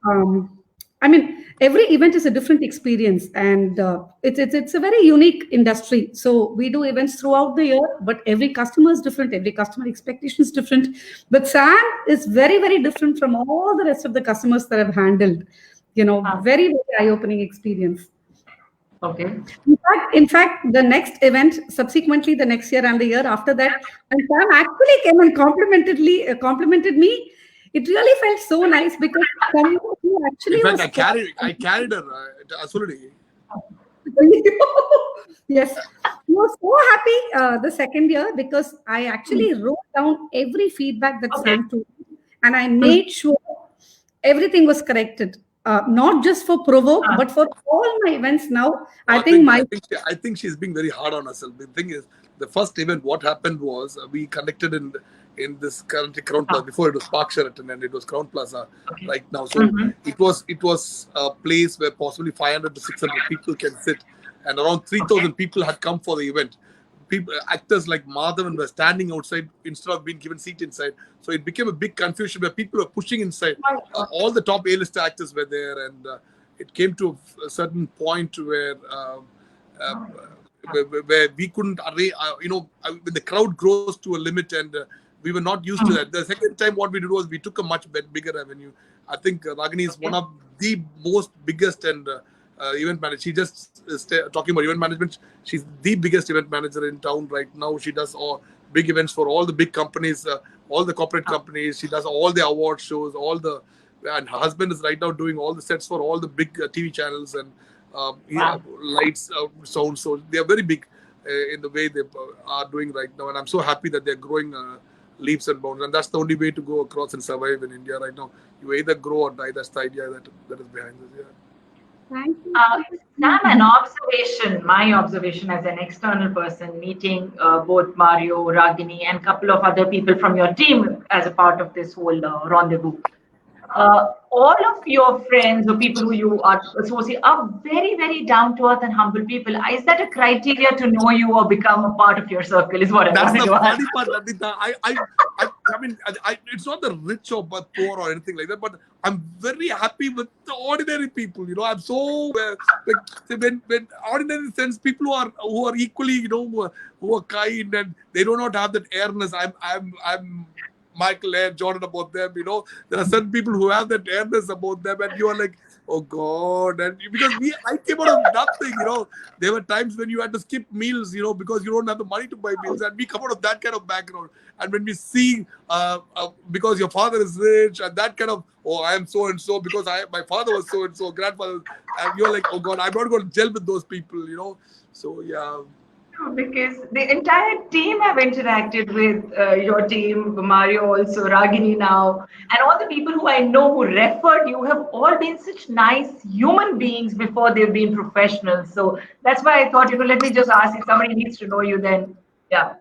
every event is a different experience, and it's a very unique industry. So we do events throughout the year, but every customer is different. Every customer expectation is different. But Sam is very, very different from all the rest of the customers that I've handled. Very, very eye-opening experience. Okay. In fact, the next event, subsequently the next year and the year after that, and Sam actually came and complimented me. It really felt so nice, because someone who actually in fact, I carried her already. Yes, I was so happy the second year, because I actually wrote down every feedback that Sam told me, and I made sure everything was corrected. Not just for Provoke, but for all my events now. I think she's being very hard on herself. The thing is, the first event, what happened was we conducted in this currently Crown Plaza. Before it was Park Sheraton, and it was Crown Plaza right now. So it was a place where possibly 500 to 600 people can sit, and around 3,000 people had come for the event. Actors like Madhavan were standing outside instead of being given seat inside. So it became a big confusion where people were pushing inside. All the top A-list actors were there, and it came to a certain point where we couldn't arrange. When the crowd grows to a limit, and we were not used to that. The second time, what we did was we took a much bigger avenue. I think Ragini is one of the most biggest and event manager. She just talking about event management. She's the biggest event manager in town right now. She does all big events for all the big companies, all the corporate companies. She does all the award shows, and her husband is right now doing all the sets for all the big TV channels and lights, sound. So they are very big in the way they are doing right now. And I'm so happy that they're growing leaps and bounds. And that's the only way to go across and survive in India right now. You either grow or die. That's the idea that is behind this. Yeah. Thank you. Sam, my observation as an external person, meeting both Mario, Ragini, and a couple of other people from your team as a part of this whole rendezvous. all of your friends or people who you are associate are very, very down to earth and humble people. Is that a criteria to know you or become a part of your circle? Is what I That's wanted the to ask. funny part, Nandita. I mean, it's not the rich or but poor or anything like that, but I'm very happy with the ordinary people. I'm so like when ordinary sense people who are equally, who are kind and they do not have that airness. I'm Michael Air Jordan about them. There are certain people who have that airness about them, and you are like, oh God, and because I came out of nothing. There were times when you had to skip meals, because you don't have the money to buy meals, and we come out of that kind of background. And when we see, because your father is rich, and that kind of, oh, I am so and so because my father was so and so, grandfather, and you're like, oh God, I'm not going to gel with those people. So yeah. Because the entire team have interacted with your team, Mario also, Ragini now, and all the people who I know who referred you have all been such nice human beings before they've been professionals. So that's why I thought, let me just ask if somebody needs to know you, then yeah.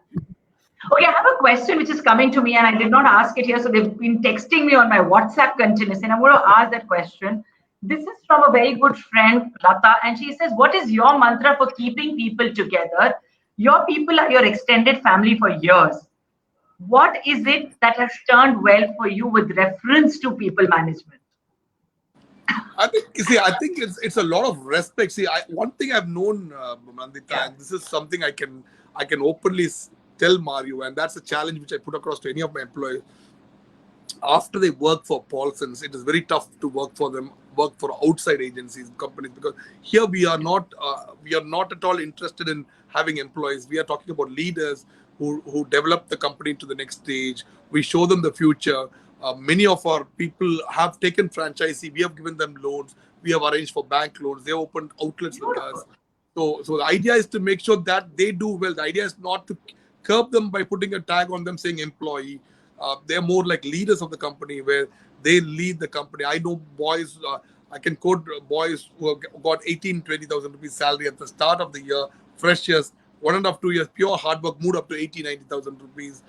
Okay, I have a question which is coming to me, and I did not ask it here, so they've been texting me on my WhatsApp continuously, and I'm going to ask that question. This is from a very good friend, Lata, and she says, what is your mantra for keeping people together? Your people are your extended family for years. What is it that has turned well for you with reference to people management? I think it's a lot of respect. See, one thing I've known, Nandita, and this is something I can openly tell Mario, and that's a challenge which I put across to any of my employees. After they work for Paulson's, it is very tough to work for outside agencies, companies, because here we are not at all interested in having employees. We are talking about leaders who develop the company to the next stage. We show them the future. Many of our people have taken franchisee. We have given them loans. We have arranged for bank loans. They opened outlets with us. So the idea is to make sure that they do well. The idea is not to curb them by putting a tag on them saying employee. They're more like leaders of the company where they lead the company. I know boys, I can quote boys who have got 18, 20,000 rupees salary at the start of the year, freshers, 1.5, 2 years, pure hard work, moved up to 80, 90,000 rupees.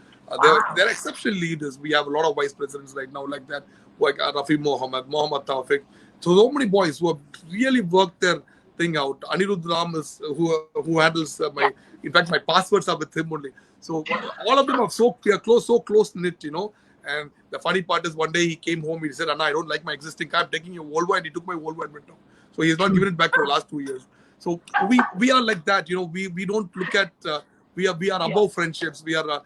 They're exceptional leaders. We have a lot of vice presidents right now like that, like Rafi Mohammed Tawfiq. So many boys who have really worked their thing out. Anirudh Ram is who handles in fact, my passwords are with him only. So all of them are so close knit, And the funny part is one day he came home, he said, Anna, I don't like my existing car. I'm taking your Volvo, and he took my Volvo and went off. So he's not given it back for the last 2 years. So we are like that, we don't look at, we are above friendships. We are,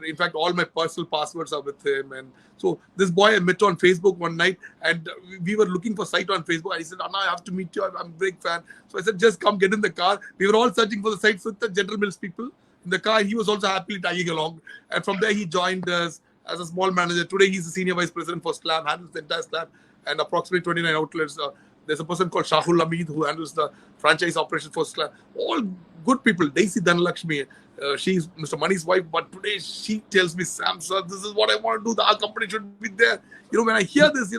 in fact, all my personal passwords are with him. And so this boy I met on Facebook one night, and we were looking for site on Facebook. And he said, Anna, I have to meet you. I'm a big fan. So I said, just come get in the car. We were all searching for the sites with the General Mills people in the car. He was also happily tagging along. And from there, he joined us as a small manager. Today, he's the senior vice president for SLAM, handles the entire SLAM and approximately 29 outlets. There's a person called Shahul Hamid who handles the franchise operation for SLAM. All good people. Daisy Dhanalakshmi, she's Mr. Mani's wife, but today she tells me, Sam, sir, this is what I want to do. Our company should be there. When I hear this,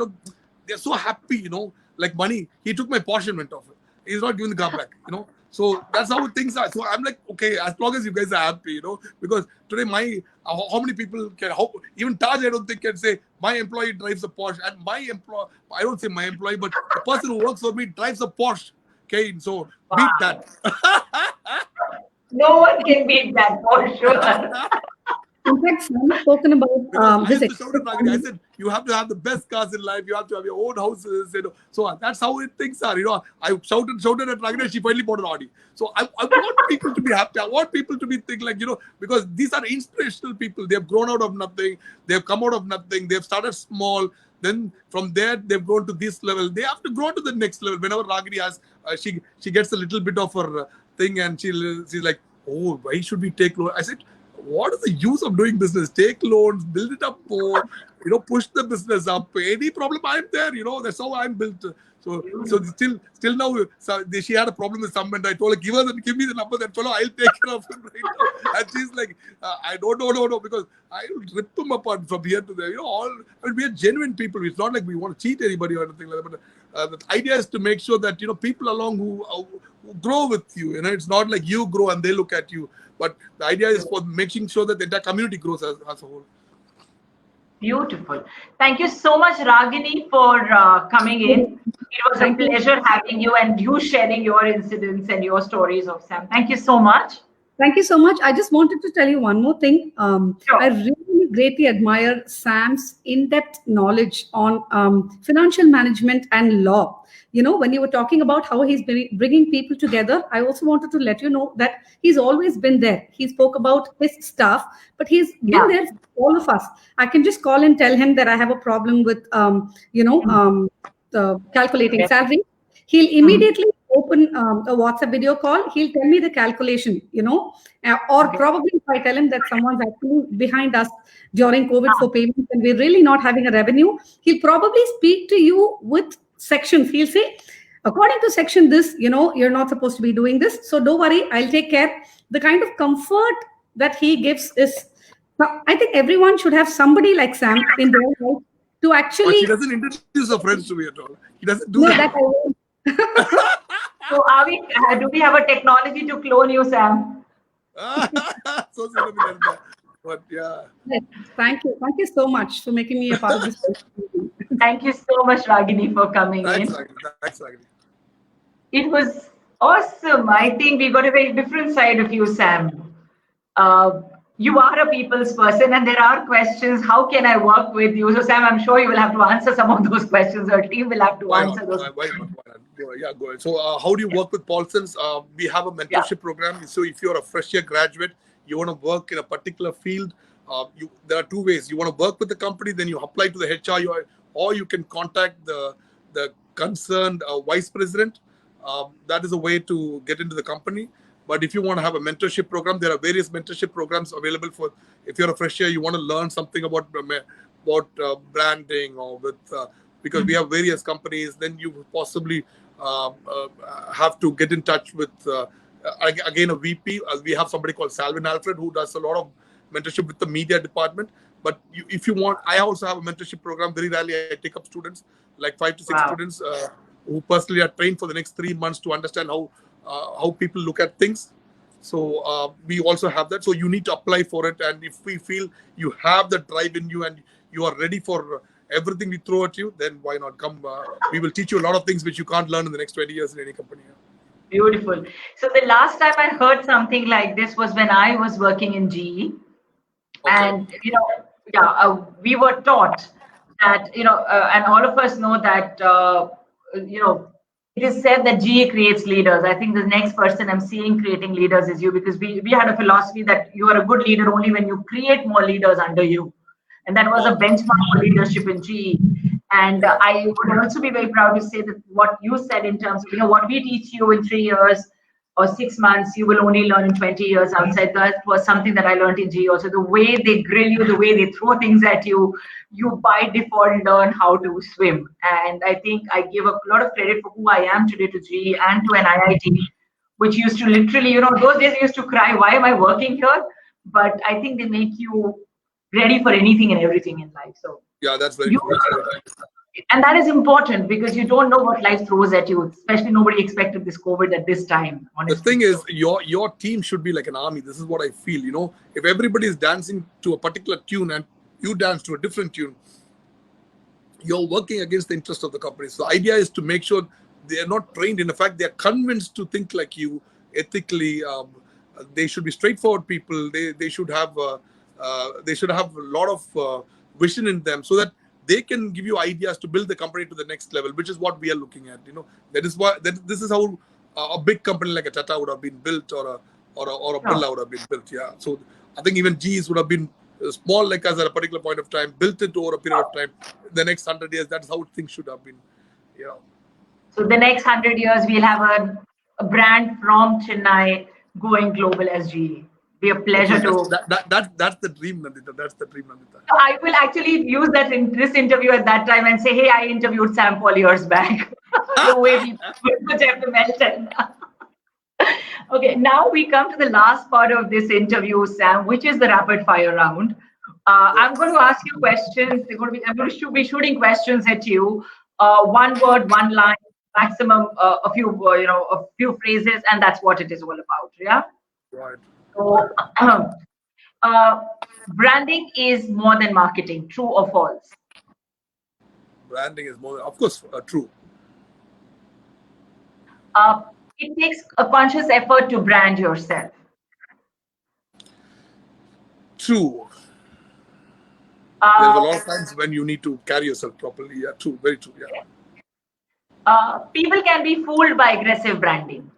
they're so happy, like Mani. He took my Porsche and went off. He's not giving the car back, So that's how things are. So I'm like, okay, as long as you guys are happy, because today how many people even Taj, I don't think can say my employee drives a Porsche, and I don't say my employee, but the person who works for me drives a Porsche. Okay, so beat that. No one can beat that for sure. In fact, Sam has spoken about his I said, you have to have the best cars in life. You have to have your own houses. So that's how things are. I shouted at Ragini. She finally bought an Audi. So I want people to be happy. I want people to be thinking like, because these are inspirational people. They have grown out of nothing. They have come out of nothing. They have started small. Then from there, they've grown to this level. They have to grow to the next level. Whenever Ragini has, she gets a little bit of her thing, and she's like, oh, why should we take loan? I said, what is the use of doing business? Take loans, build it up more, push the business up. Any problem, I'm there, that's how I'm built. So still now, she had a problem with some, and I told her, give me the number, that fellow, I'll take care of him right now. And she's like, I don't know, because I'll rip them apart from here to there. We are genuine people. It's not like we want to cheat anybody or anything like that. But the idea is to make sure that, people along who grow with you, it's not like you grow and they look at you. But the idea is for making sure that the entire community grows as a whole. Beautiful. Thank you so much, Ragini, for coming in. It was a pleasure having you and you sharing your incidents and your stories of Sam. Thank you so much. Thank you so much. I just wanted to tell you one more thing. I Sure. really greatly admire Sam's in-depth knowledge on financial management and law. You know, when you were talking about how he's bringing people together, I also wanted to let you know that he's always been there. He spoke about his staff, but he's been Yeah. there for all of us. I can just call and tell him that I have a problem with, calculating salary. He'll Mhm. immediately open a WhatsApp video call. He'll tell me the calculation, or Okay. probably if I tell him that someone's actually behind us during COVID Ah, for payments and we're really not having a revenue, he'll probably speak to you with sections. He'll say, according to section this, you're not supposed to be doing this. So don't worry, I'll take care. The kind of comfort that he gives is, I think everyone should have somebody like Sam in their life to But he actually, doesn't introduce her friends to me at all. He doesn't do know that. that I won't. so do we have a technology to clone you, Sam? So sweet of you, Nandita. But yeah. Yes, thank you. Thank you so much for making me a part of this. Thank you so much, Ragini, for coming Thanks, in. Ragini. Thanks, Ragini. It was awesome. I think we got a very different side of you, Sam. Uh, you are a people's person, and there are questions. How can I work with you? So, Sam, I'm sure you will have to answer some of those questions. Our team will have to Why not? answer those. Why not? Why not? Yeah, go ahead. So, how do you work with Paulsons? We have a Yeah. mentorship program. So, if you're a fresh year graduate, you want to work in a particular field, there are two ways. You want to work with the company, then you apply to the HR, or you can contact the concerned vice president. That is a way to get into the company. But if you want to have a mentorship program, there are various mentorship programs available for. If you're a fresh year, you want to learn something about branding or with. Because we have various companies, then you possibly have to get in touch with again a VP. We have somebody called Salvin Alfred who does a lot of mentorship with the media department. But if you want, I also have a mentorship program. Very rarely I take up students, like 5 to 6 Wow. students who personally are trained for the next 3 months to understand how people look at things. So we also have that. So you need to apply for it. And if we feel you have the drive in you and you are ready for everything we throw at you, then why not come? We will teach you a lot of things which you can't learn in the next 20 years in any company. Beautiful. So the last time I heard something like this was when I was working in GE, Okay. and we were taught that and all of us know that it is said that GE creates leaders. I think the next person I'm seeing creating leaders is you, because we had a philosophy that you are a good leader only when you create more leaders under you. And that was a benchmark for leadership in GE. And I would also be very proud to say that what you said in terms of, what we teach you in 3 years or 6 months, you will only learn in 20 years outside. That was something that I learned in GE also. The way they grill you, the way they throw things at you, you by default learn how to swim. And I think I give a lot of credit for who I am today to GE and to an IIT, which used to literally, those days I used to cry, why am I working here? But I think they make you ready for anything and everything in life. So yeah, that's very true. and that is important because you don't know what life throws at you. Especially nobody expected this COVID at this time. Honestly. The thing is, your team should be like an army. This is what I feel. If everybody is dancing to a particular tune and you dance to a different tune, you're working against the interest of the company. So the idea is to make sure they are not trained. In fact, they are convinced to think like you ethically. They should be straightforward people. They should have a lot of vision in them, so that they can give you ideas to build the company to the next level, which is what we are looking at. That is why this is how a big company like a Tata would have been built, or a Birla would have been built. Yeah. So I think even G's would have been small like us at a particular point of time, built it over a period of time. The next 100 years, that's how things should have been. So the next 100 years, we'll have a brand from Chennai going global as GE. Be a pleasure That's the dream, Nandita. That's the dream, Nandita. So I will actually use that in this interview at that time and say, hey, I interviewed Sam Paul years back. The way we put Jeff Melton. Okay, now we come to the last part of this interview, Sam, which is the rapid fire round. I'm going to ask you questions. I'm going to be shooting questions at you. One word, one line, maximum a few phrases, and that's what it is all about. Yeah. Right. So, Branding is more than marketing. True or false? Branding is more, of course, true. It takes a conscious effort to brand yourself. True. There's a lot of times when you need to carry yourself properly. Yeah, true. Very true. Yeah. People can be fooled by aggressive branding.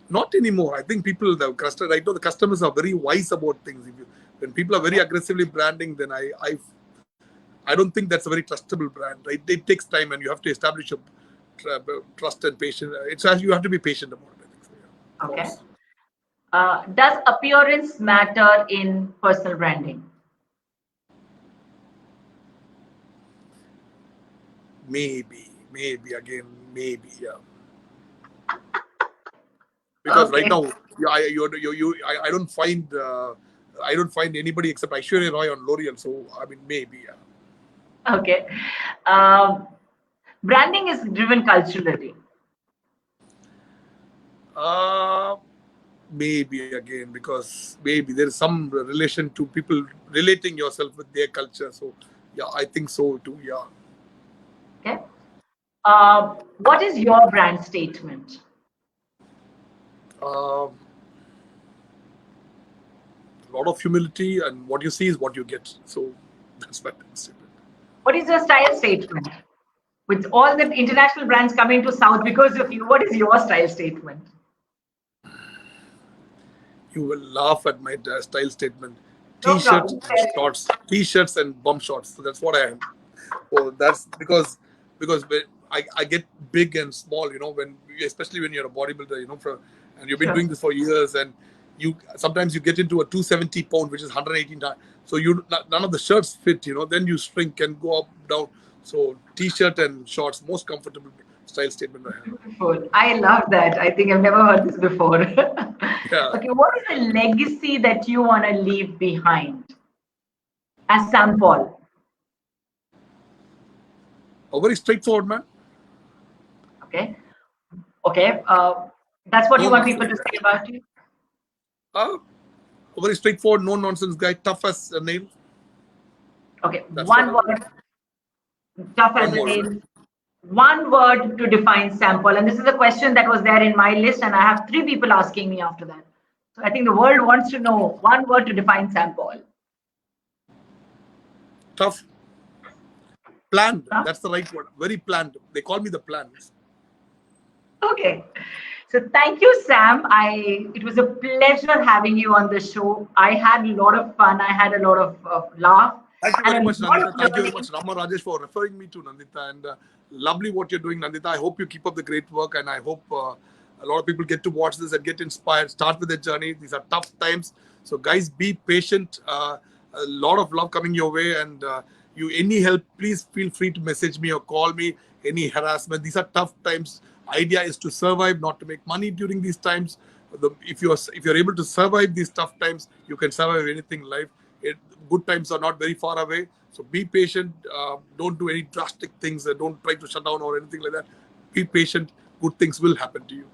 Not anymore. I think people, right now, the customers are very wise about things. When people are very aggressively branding, then I don't think that's a very trustable brand. Right? It takes time, and you have to establish a trust and patience. You have to be patient about it. I think so, yeah. Okay. Does appearance matter in personal branding? Maybe again, maybe, yeah. Because right now, yeah, I don't find anybody except Aishwarya Roy on L'Oreal. So I mean, maybe, yeah. Okay. Branding is driven culturally. Maybe again, because maybe there is some relation to people relating yourself with their culture. So yeah, I think so too. Yeah. Okay. What is your brand statement? A lot of humility, and what you see is what you get. So that's my statement. What is your style statement? With all the international brands coming to South because of you, what is your style statement? You will laugh at my style statement. No T-shirts problem. and shorts, T-shirts and bum shorts. So that's what I am. So that's because I get big and small. Especially when you're a bodybuilder. And you've been doing this for years, and sometimes you get into a 270 pound, which is 118 times. So none of the shirts fit. Then you shrink and go up down. So T-shirt and shorts, most comfortable style statement I have. Beautiful. I love that. I think I've never heard this before. Yeah. Okay, what is the legacy that you want to leave behind as Sam Paul? A very straightforward man. Okay. Okay. That's what you want people to say about you? A very straightforward, no-nonsense guy, tough as a nail. Okay. One word. Tough as a nail. One word to define Sam Paul. And this is a question that was there in my list, and I have 3 people asking me after that. So I think the world wants to know one word to define Sam Paul. Tough. Planned. That's the right word. Very planned. They call me the plan. Okay. So thank you, Sam. It was a pleasure having you on the show. I had a lot of fun. I had a lot of laugh. Thank you very much, Nandita. Thank you very much, Rama Rajesh, for referring me to Nandita. And lovely what you're doing, Nandita. I hope you keep up the great work, and I hope a lot of people get to watch this and get inspired, start with their journey. These are tough times. So guys, be patient. A lot of love coming your way, and any help, please feel free to message me or call me. Any harassment. These are tough times. Idea is to survive, not to make money during these times. If you're able to survive these tough times, you can survive anything in life. Good times are not very far away. So be patient. Don't do any drastic things. Don't try to shut down or anything like that. Be patient. Good things will happen to you.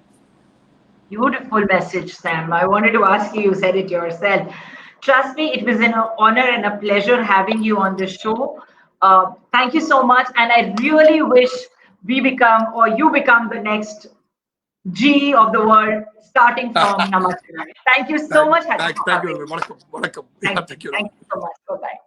Beautiful message, Sam. I wanted to ask you, you said it yourself. Trust me, it was an honor and a pleasure having you on the show. Thank you so much. And I really wish you become the next G of the world, starting from Namaste. Thank you so much. Thank you. Thank you so much. Bye-bye.